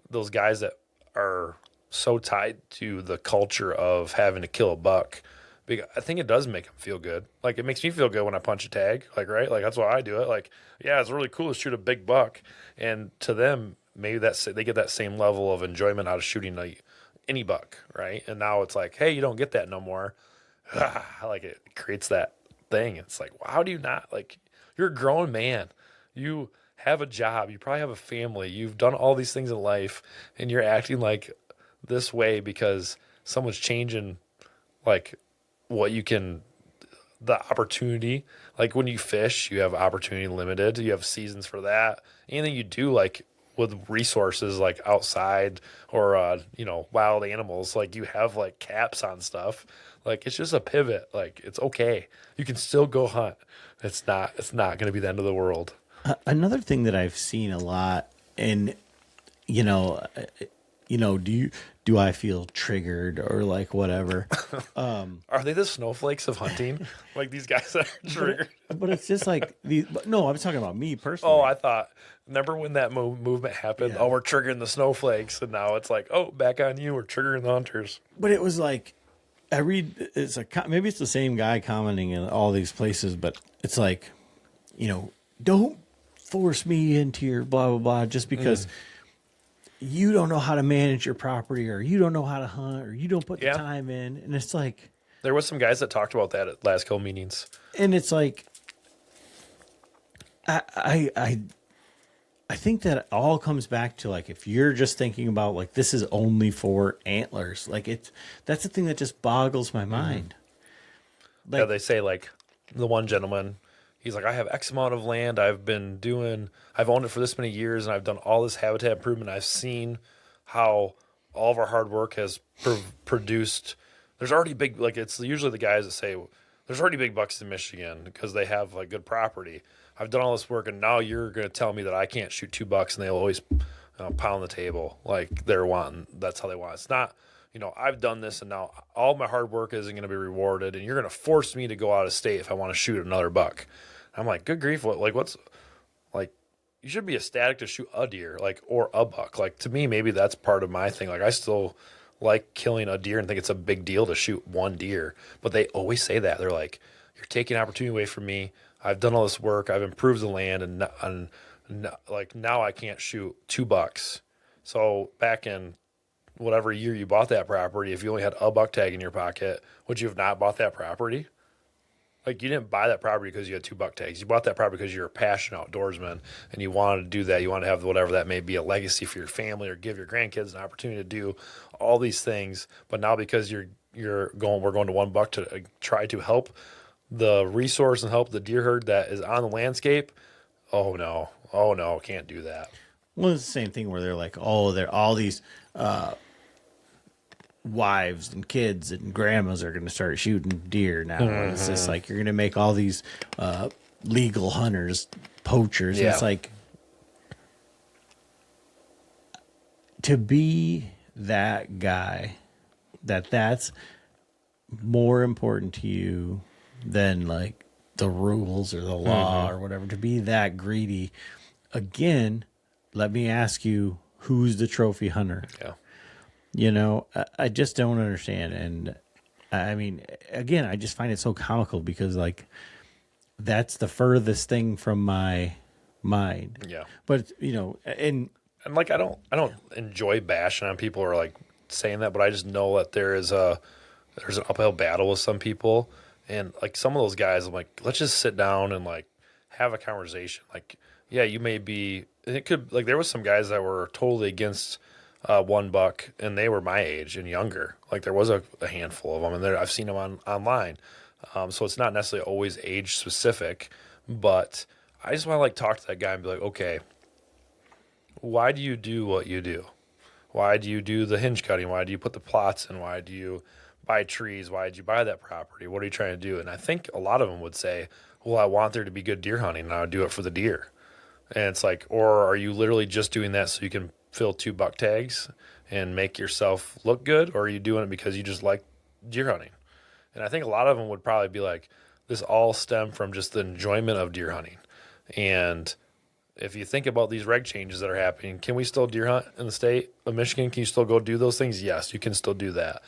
those guys that are so tied to the culture of having to kill a buck, because I think it does make them feel good. Like it makes me feel good when I punch a tag, like, right? Like that's why I do it. Like, yeah, it's really cool to shoot a big buck. And to them, maybe they get that same level of enjoyment out of shooting any buck, right? And now it's like, hey, you don't get that no more. Like it creates that thing. It's like, well, how do you not, like, you're a grown man. You have a job. You probably have a family. You've done all these things in life and you're acting like this way because someone's changing like what you can, the opportunity. Like when you fish, you have opportunity limited. You have seasons for that. Anything you do like with resources like outside or, wild animals, like you have like caps on stuff. Like it's just a pivot. Like it's okay. You can still go hunt. It's not going to be the end of the world. Another thing that I've seen a lot, and do I feel triggered or like whatever? Are they the snowflakes of hunting? Like these guys that are triggered? But it's just like these. No, I'm talking about me personally. Oh, I thought. Remember when that movement happened? Yeah. Oh, we're triggering the snowflakes, and now it's like, oh, back on you. We're triggering the hunters. But it was like, I read. Maybe it's the same guy commenting in all these places, but it's like, don't force me into your blah blah blah just because. You don't know how to manage your property or you don't know how to hunt or you don't put the time in. And it's like, there was some guys that talked about that at last couple meetings. And it's like, I think that it all comes back to like, if you're just thinking about like, this is only for antlers, like that's the thing that just boggles my mind. Like, they say like the one gentleman, he's like, I have X amount of land. I've owned it for this many years, and I've done all this habitat improvement. I've seen how all of our hard work has produced. There's already big, like it's usually the guys that say, there's already big bucks in Michigan because they have like good property. I've done all this work, and now you're going to tell me that I can't shoot 2 bucks, and they'll always pound the table like they're wanting. That's how they want. It's not, I've done this, and now all my hard work isn't going to be rewarded, and you're going to force me to go out of state if I want to shoot another buck. I'm like, good grief, what's like, you should be ecstatic to shoot a deer, like, or a buck. Like, to me, maybe that's part of my thing. Like, I still like killing a deer and think it's a big deal to shoot one deer. But they always say that. They're like, you're taking opportunity away from me. I've done all this work. I've improved the land, and like, now I can't shoot 2 bucks. So back in whatever year you bought that property, if you only had a buck tag in your pocket, would you have not bought that property? Like, you didn't buy that property because you had 2 buck tags. You bought that property because you're a passionate outdoorsman and you wanted to do that. You want to have whatever that may be, a legacy for your family, or give your grandkids an opportunity to do all these things. But now, because we're going to 1 buck to try to help the resource and help the deer herd that is on the landscape. Oh no, can't do that. Well, it's the same thing where they're like, oh, they're all these wives and kids and grandmas are going to start shooting deer now. Mm-hmm. It's just like, you're going to make all these legal hunters poachers. Yeah. It's like, to be that guy, that's more important to you than like the rules or the law or whatever. To be that greedy, again, let me ask you, who's the trophy hunter? Yeah. You know, I just don't understand. And I mean, again, I just find it so comical because, like, that's the furthest thing from my mind. Yeah. But, you know, and like, I don't enjoy bashing on people or like saying that, but I just know that there's an uphill battle with some people. And like, some of those guys, I'm like, let's just sit down and like have a conversation. Like, yeah, you may be, and it could, like, there was some guys that were totally against 1 buck, and they were my age and younger. Like, there was a handful of them, and I've seen them online. So it's not necessarily always age specific, but I just want to like talk to that guy and be like, okay, why do you do what you do? Why do you do the hinge cutting? Why do you put the plots in? Why do you buy trees? Why did you buy that property? What are you trying to do? And I think a lot of them would say, well, I want there to be good deer hunting, and I would do it for the deer. And it's like, or are you literally just doing that so you can fill 2 buck tags and make yourself look good? Or are you doing it because you just like deer hunting? And I think a lot of them would probably be like, this all stem from just the enjoyment of deer hunting. And if you think about these reg changes that are happening, can we still deer hunt in the state of Michigan? Can you still go do those things? Yes, you can still do that.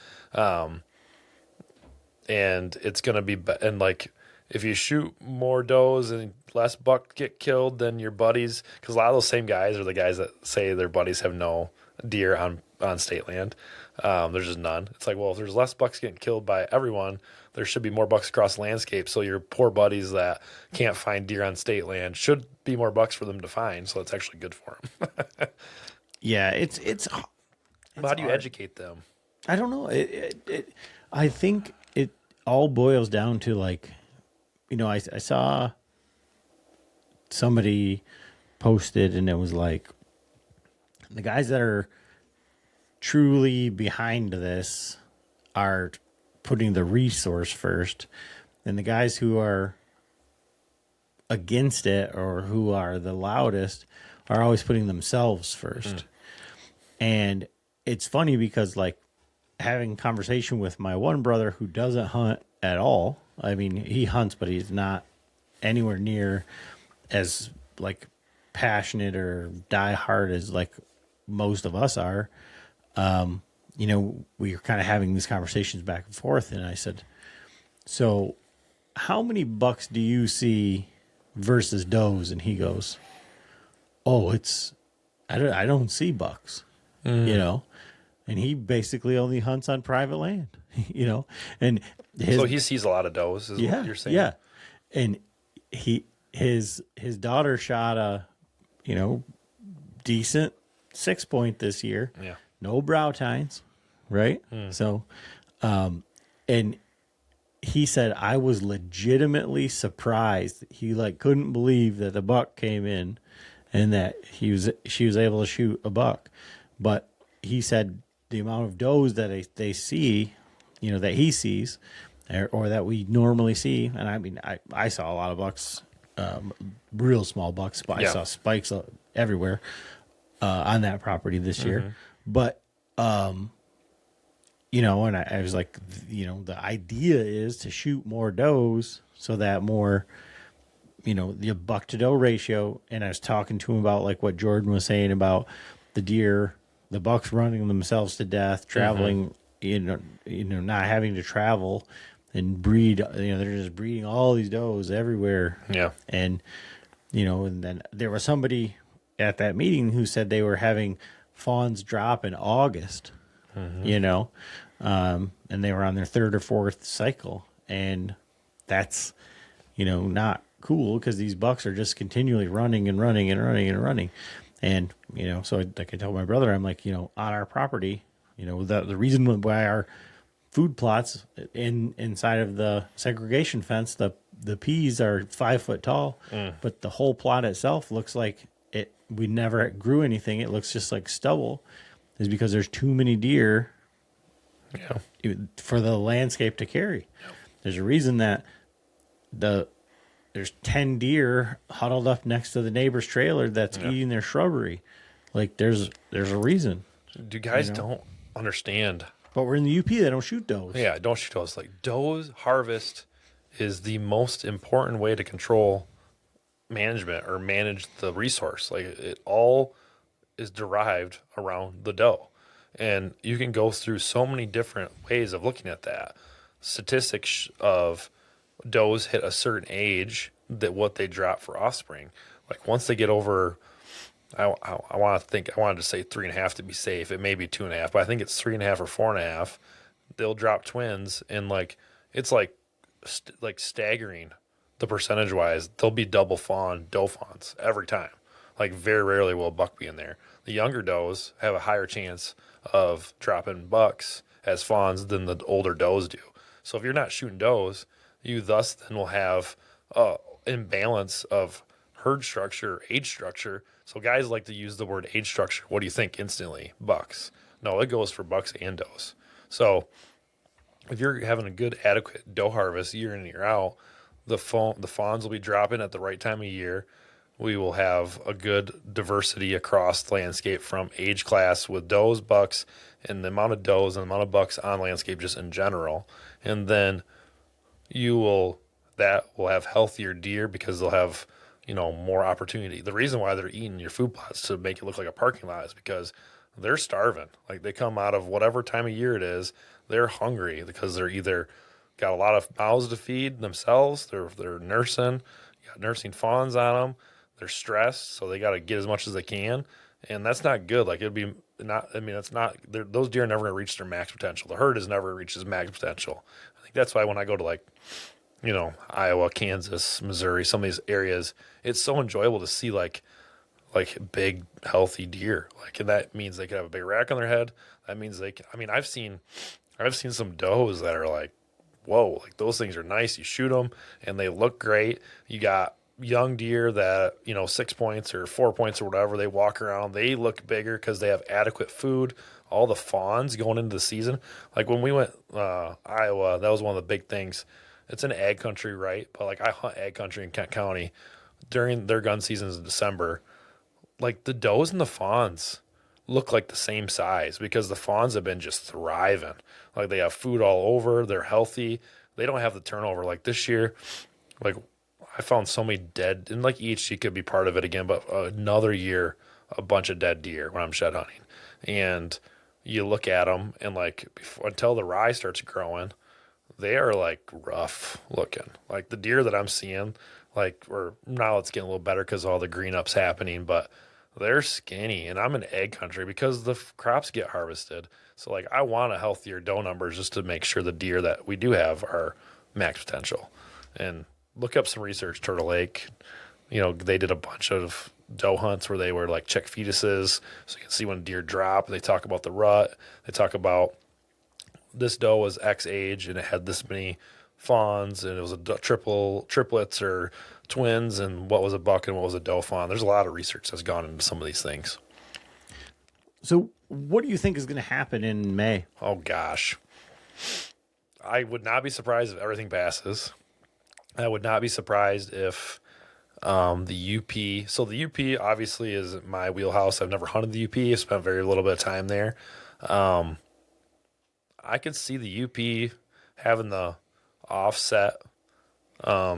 And it's going to be, and like, if you shoot more does and less buck get killed than your buddies, because a lot of those same guys are the guys that say their buddies have no deer on state land. There's just none. It's like, well, if there's less bucks getting killed by everyone, there should be more bucks across the landscape. So your poor buddies that can't find deer on state land should be more bucks for them to find. So it's actually good for them. yeah, it's how do you educate them? I don't know. I think it all boils down to, like, you know, I saw somebody posted, and it was like, the guys that are truly behind this are putting the resource first, and the guys who are against it or who are the loudest are always putting themselves first. And it's funny because, like, having conversation with my one brother who doesn't hunt at all. I mean, he hunts, but he's not anywhere near as, like, passionate or die hard as, like, most of us are. You know, we were kind of having these conversations back and forth, and I said, so how many bucks do you see versus does? And he goes, oh, I don't see bucks, you know, and he basically only hunts on private land, you know, and so he sees a lot of does, is what you're saying? Yeah. And his daughter shot a, you know, decent 6-point this year. Yeah. No brow tines, right? So, and he said, I was legitimately surprised. He, like, couldn't believe that the buck came in and that she was able to shoot a buck. But he said the amount of does that they see, you know, that he sees or that we normally see. And I mean, I saw a lot of bucks, real small bucks, but I saw spikes everywhere on that property this year. But, you know, and I was like, you know, the idea is to shoot more does so that more the buck to doe ratio, and I was talking to him about like what Jordan was saying about the deer, the bucks running themselves to death, traveling, not having to travel and breed. They're just breeding all these does everywhere. Yeah. And and then there was somebody at that meeting who said they were having fawns drop in August. And they were on their third or fourth cycle, and that's not cool because these bucks are just continually running and running and running and running. And, so like I told my brother, I'm like, on our property, the reason why our food plots inside of the segregation fence, the peas are 5 foot tall, but the whole plot itself looks like we never grew anything. It looks just like stubble, is because there's too many deer for the landscape to carry. Yeah. There's a reason that there's 10 deer huddled up next to the neighbor's trailer that's eating their shrubbery. Like there's a reason. Do guys don't understand. But we're in the UP, they don't shoot does. Yeah, don't shoot does. Like does harvest is the most important way to control management or manage the resource. Like it all is derived around the doe. And you can go through so many different ways of looking at that. Statistics of does hit a certain age that what they drop for offspring. Like once they get over, I wanted to say 3.5 to be safe. It may be 2.5, but I think it's 3.5 or 4.5. They'll drop twins, and it's staggering. The percentage wise, they'll be double fawn doe fawns every time. Like very rarely will a buck be in there. The younger does have a higher chance of dropping bucks as fawns than the older does do. So if you're not shooting does, you thus then will have imbalance of herd structure, age structure. So guys like to use the word age structure. What do you think instantly? Bucks. No, it goes for bucks and does. So if you're having a good, adequate doe harvest year in and year out, the fawns will be dropping at the right time of year. We will have a good diversity across the landscape from age class with does, bucks, and the amount of does and the amount of bucks on landscape just in general. And then that will have healthier deer because they'll have, more opportunity. The reason why they're eating your food plots to make it look like a parking lot is because they're starving. Like they come out of whatever time of year it is, they're hungry because they're either got a lot of mouths to feed themselves, they're nursing, got nursing fawns on them, they're stressed, so they got to get as much as they can, and that's not good. Like it'd be not. I mean, that's not. Those deer are never going to reach their max potential. The herd has never reached its max potential. I think that's why when I go to Iowa, Kansas, Missouri, some of these areas, it's so enjoyable to see like big healthy deer. Like, and that means they could have a big rack on their head. That means they can. I mean, I've seen some does that are like, whoa, like those things are nice. You shoot them and they look great. You got young deer that 6 points or 4 points or whatever, they walk around, they look bigger because they have adequate food. All the fawns going into the season, like when we went Iowa, that was one of the big things. It's an ag country, right? But like I hunt ag country in Kent County during their gun seasons in December. Like the does and the fawns look like the same size because the fawns have been just thriving. Like they have food all over, they're healthy, they don't have the turnover. Like this year, like I found so many dead, and like EHG could be part of it again, but another year, a bunch of dead deer when I'm shed hunting. And you look at them and until the rye starts growing, they are like rough looking. Like the deer that I'm seeing, or now it's getting a little better because all the green up's happening, but they're skinny. And I'm in egg country because the crops get harvested. So I want a healthier doe numbers just to make sure the deer that we do have are max potential. And look up some research, Turtle Lake. They did a bunch of doe hunts where they were check fetuses, so you can see when deer drop. They talk about the rut. They talk about this doe was X age and it had this many fawns, and it was a triplets or twins, and what was a buck and what was a doe fawn. There's a lot of research that's gone into some of these things. So what do you think is going to happen in May? Oh gosh, I would not be surprised if everything passes. I would not be surprised if the UP. So the UP obviously is my wheelhouse. I've never hunted the UP. I spent very little bit of time there. I could see the UP having the offset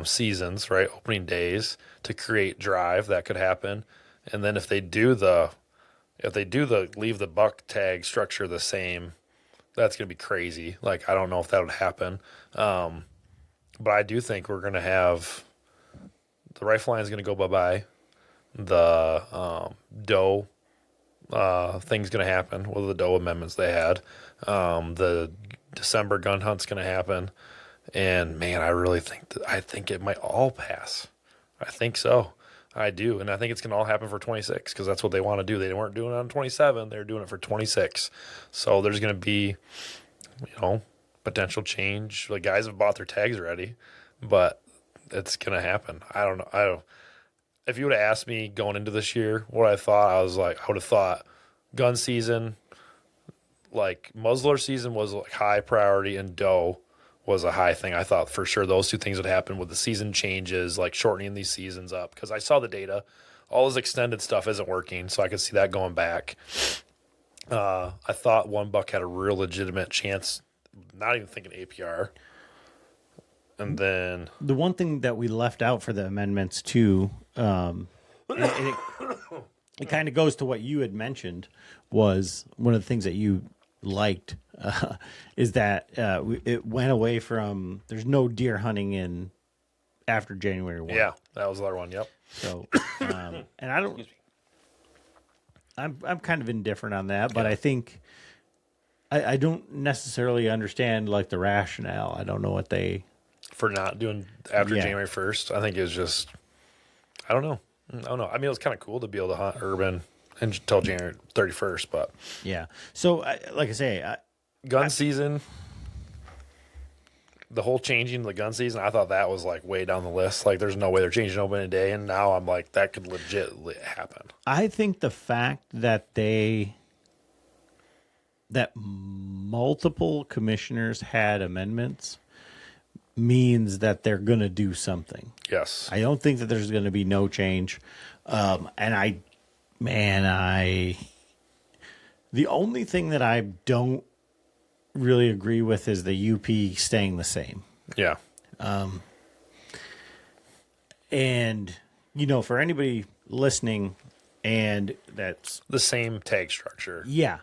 seasons, right? Opening days to create drive that could happen. And then if they do the leave the buck tag structure the same, that's going to be crazy. Like, I don't know if that would happen. But I do think we're going to have the rifle line is going to go bye-bye. The doe thing's going to happen with the doe amendments they had. The December gun hunt's going to happen. And man, I think it might all pass. I think so. I do. And I think it's going to all happen for 26 because that's what they want to do. They weren't doing it on 27. They're doing it for 26. So there's going to be, potential change. Like, guys have bought their tags already, but it's going to happen. I don't know. If you would have asked me going into this year what I thought, I would have thought gun season, like muzzler season was like high priority and doe was a high thing. I thought for sure those two things would happen with the season changes, like shortening these seasons up. Because I saw the data. All this extended stuff isn't working, so I could see that going back. I thought one buck had a real legitimate chance, not even thinking APR. And then the one thing that we left out for the amendments too, and it kind of goes to what you had mentioned, was one of the things that you liked is that it went away from there's no deer hunting in after January 1. Yeah, that was the other one. Yep. So, and I'm kind of indifferent on that, but I think I don't necessarily understand like the rationale. I don't know what they for not doing after January 1st. I think it was just I don't know. I mean, it was kind of cool to be able to hunt urban until January 31st, but yeah. So, like I say, gun season, the whole changing the gun season, I thought that was like way down the list. Like, there's no way they're changing opening day, and now I'm like, that could legit happen. I think the fact that multiple commissioners had amendments means that they're going to do something. Yes. I don't think that there's going to be no change. And the only thing that I don't really agree with is the UP staying the same. Yeah. And, for anybody listening, and that's the same tag structure. Yeah.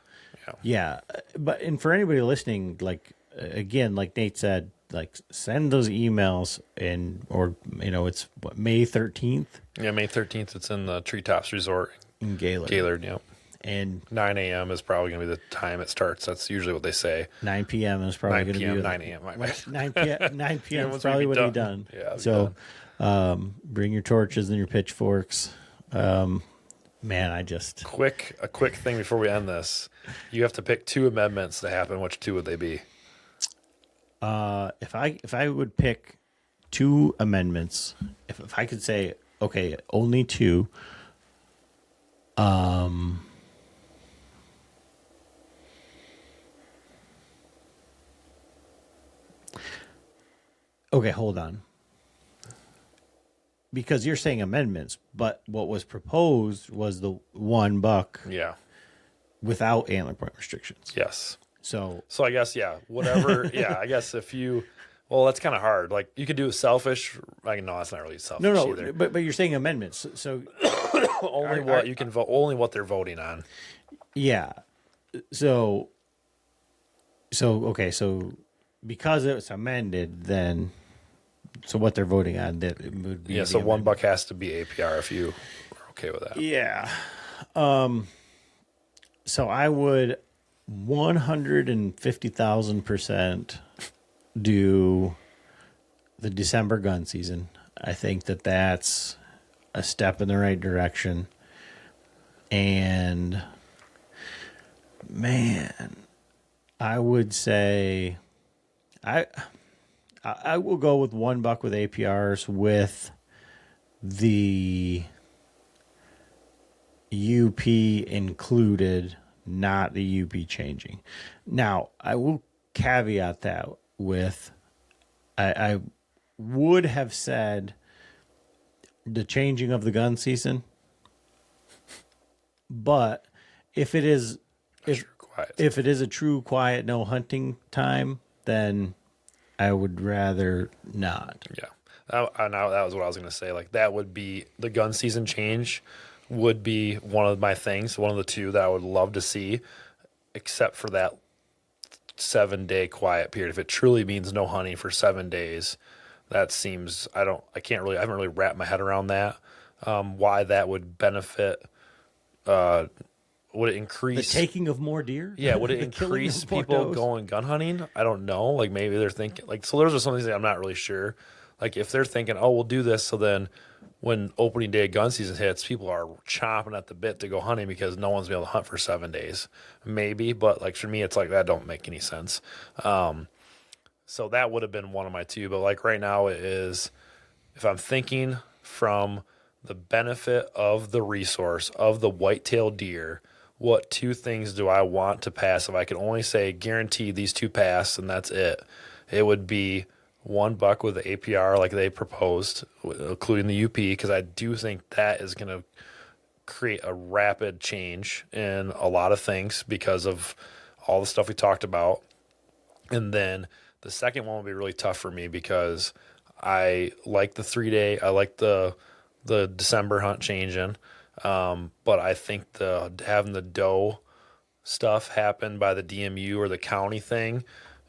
But, and for anybody listening, like, again, like Nate said, like, send those emails it's what, May 13th? Yeah, May 13th. It's in the Treetops Resort in Gaylord. Yep. And 9 a.m. is probably going to be the time it starts. That's usually what they say. 9 p.m. is probably going to be 9 a.m. 9 p.m. is probably when we're done. Yeah. So, bring your torches and your pitchforks. Man, a quick thing before we end this. You have to pick two amendments to happen. Which two would they be? If I would pick two amendments, if I could say, okay, only two. Okay, hold on. Because you're saying amendments, but what was proposed was the one buck without antler point restrictions. Yes. So I guess, whatever. I guess that's kind of hard. Like, you could do it selfish. No, that's not really selfish either. But you're saying amendments. So only you can vote, only what they're voting on. Yeah. So because it was amended, then so what they're voting on that it would be so one buck has to be APR if you are okay with that. Yeah. So I would 150,000% do the December gun season. I think that that's a step in the right direction. And man, I would say I will go with one buck with APRs with the UP included, not the UP changing. Now, I will caveat that with I would have said the changing of the gun season, but if it is if it is a true quiet no hunting time, then I would rather not. Yeah. Now that was what I was going to say. Like that would be the gun season change would be one of my things, one of the two that I would love to see, except for that 7-day quiet period. If it truly means no hunting for 7 days, that seems, I haven't really wrapped my head around that. Why that would benefit, would it The increase taking of more deer? Yeah, would it The killing increase of more people does? going gun hunting? I don't know. Like maybe they're thinking like so. Those are some things that I'm not really sure. Like if they're thinking, oh, we'll do this, so then when opening day of gun season hits, people are chomping at the bit to go hunting because no one's been able to hunt for 7 days. Maybe, but like for me, it's like that don't make any sense. So that would have been one of my two. But like right now, it is if I'm thinking from the benefit of the resource of the whitetail deer, what two things do I want to pass? If I could only say guarantee these two pass and that's it, it would be one buck with the APR like they proposed, including the UP, because I do think that is going to create a rapid change in a lot of things because of all the stuff we talked about. And then the second one will be really tough for me because I like the 3-day, I like the December hunt changing. But I think having the doe stuff happen by the DMU or the county thing,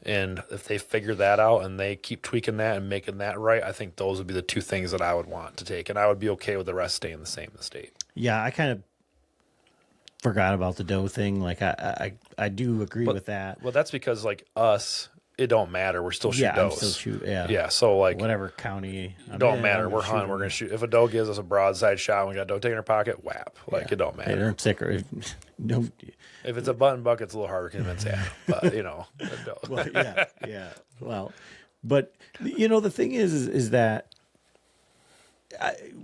and if they figure that out and they keep tweaking that and making that right, I think those would be the two things that I would want to take, and I would be okay with the rest staying the same in the state. Yeah, I kind of forgot about the doe thing. Like I do agree with that. Well, that's because like us, it don't matter. We're still shooting Yeah, I'm does. still shoot. Yeah, Yeah. So like, whatever county. don't matter. We're hunting. We're gonna shoot. If a doe gives us a broadside shot, and we got a doe taking her pocket. Whap. Like it don't matter. They aren't sick or no. If it's a button buck, it's a little harder to convince Adam. But you know, a doe. Well, yeah. Well, but you know the thing is that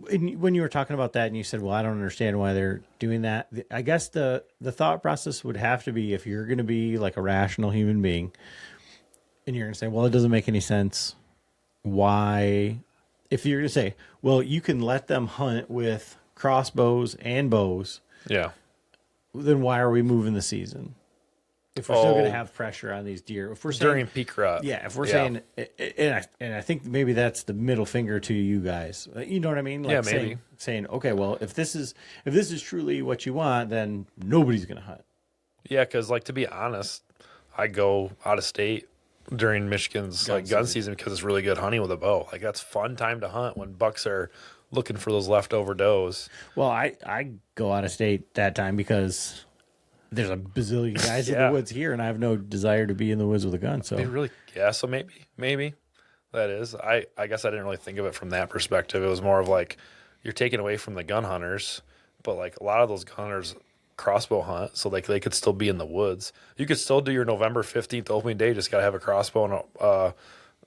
when you were talking about that and you said, well, I don't understand why they're doing that. I guess the thought process would have to be if you're going to be like a rational human being. And you're going to say, well, it doesn't make any sense. Why? If you're going to say, well, you can let them hunt with crossbows and bows, Yeah. then why are we moving the season? If we're still going to have pressure on these deer. If we're saying, During peak rut. yeah, if we're saying, and I think maybe that's the middle finger to you guys. You know what I mean? Like Yeah, maybe. saying, okay, well, if this is truly what you want, then nobody's going to hunt. Yeah, because like to be honest, I go out of state during Michigan's gun season because it's really good hunting with a bow. Like that's fun time to hunt when bucks are looking for those leftover does. Well, I go out of state that time because there's a bazillion guys in the woods here, and I have no desire to be in the woods with a gun. So So maybe that is. I guess I didn't really think of it from that perspective. It was more of like you're taking away from the gun hunters, but like a lot of those gun hunters crossbow hunt, so like they could still be in the woods. You could still do your November 15th opening day. Just gotta have a crossbow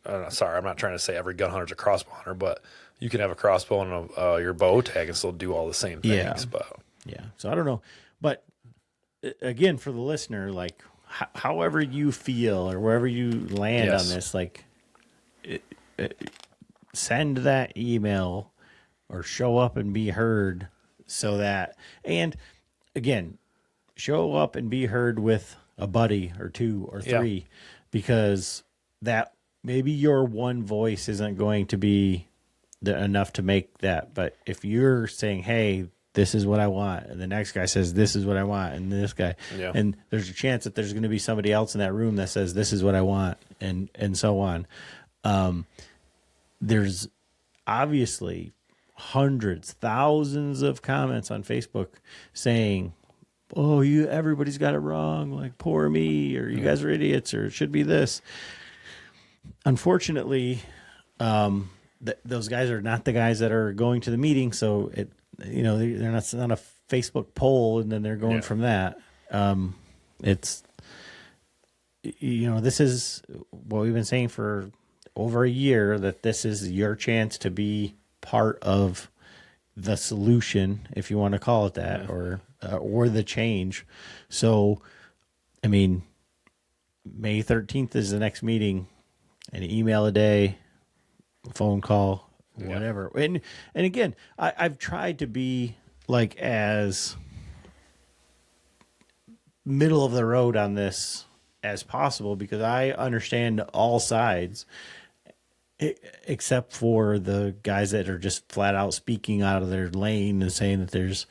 and sorry, I'm not trying to say every gun hunter's a crossbow hunter, but you can have a crossbow and your bow tag and still do all the same things. Yeah. But yeah, so I don't know, but again, for the listener, like however you feel or wherever you land on this, like send that email or show up and be heard, so that, and again, show up and be heard with a buddy or two or three, because that maybe your one voice isn't going to be enough to make that. But if you're saying, hey, this is what I want, and the next guy says, this is what I want, and this guy, and there's a chance that there's going to be somebody else in that room that says, this is what I want, and so on. There's obviously hundreds, thousands of comments on Facebook saying, oh, everybody's got it wrong, like poor me, or you guys are idiots, or it should be this. Unfortunately, those guys are not the guys that are going to the meeting, so they're not, it's not a Facebook poll, and then they're going from that. It's, this is what we've been saying for over a year, that this is your chance to be part of the solution, if you want to call it that, or the change. So, I mean, May 13th is the next meeting. An email a day, phone call, whatever. And again, I've tried to be like as middle of the road on this as possible, because I understand all sides. except for the guys that are just flat out speaking out of their lane and saying that there's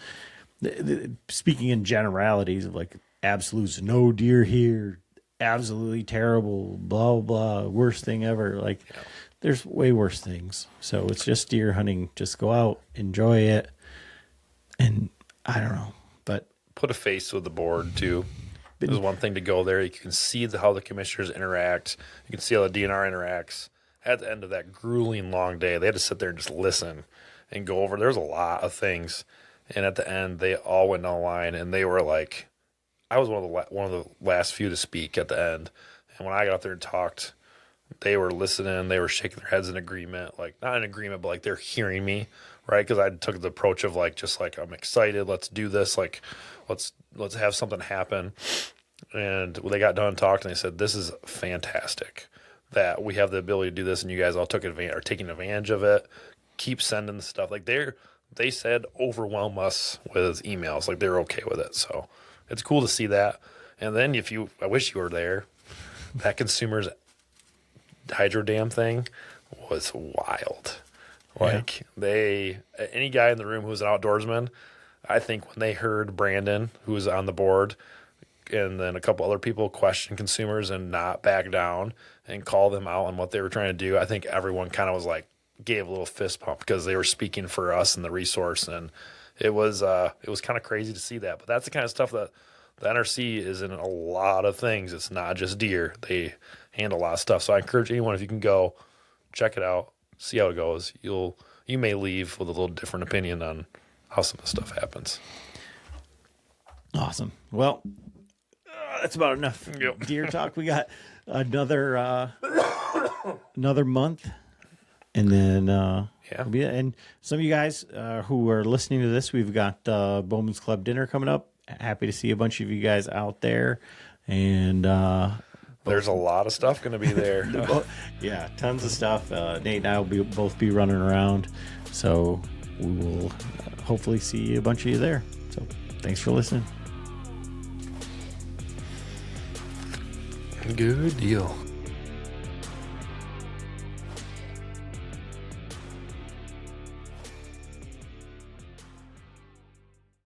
speaking in generalities of like absolutes, no deer here, absolutely terrible, blah, blah, worst thing ever. Like there's way worse things. So it's just deer hunting. Just go out, enjoy it. And I don't know, but put a face with the board too. There's one thing to go there. You can see how the commissioners interact. You can see how the DNR interacts. At the end of that grueling long day, they had to sit there and just listen and go over. There's a lot of things. And at the end, they all went down the line, and they were like, I was one of the last few to speak at the end. And when I got up there and talked, they were listening. They were shaking their heads in agreement. Like, not in agreement, but like they're hearing me, right? Because I took the approach of like, just like, I'm excited. Let's do this. Like, let's have something happen. And when they got done talking, they said, this is fantastic that we have the ability to do this, and you guys all are taking advantage of it. Keep sending the stuff. Like they said, overwhelm us with emails. Like they're okay with it. So it's cool to see that. And then I wish you were there. That consumer's hydro dam thing was wild. Like any guy in the room who's an outdoorsman, I think when they heard Brandon, who was on the board, and then a couple other people question consumers and not back down and call them out on what they were trying to do, I think everyone kind of was like, gave a little fist pump because they were speaking for us and the resource. And it was kind of crazy to see that. But that's the kind of stuff that the NRC is in a lot of things. It's not just deer. They handle a lot of stuff. So I encourage anyone, if you can go, check it out, see how it goes. You may leave with a little different opinion on how some of the stuff happens. Awesome. Well, that's about enough deer talk. We got another month, and then and some of you guys who are listening to this, we've got Bowman's Club dinner coming up. Happy to see a bunch of you guys out there, and there's a lot of stuff going to be there. Yeah, tons of stuff. Nate and I will both be running around, so we will hopefully see a bunch of you there. So thanks for listening. Good deal.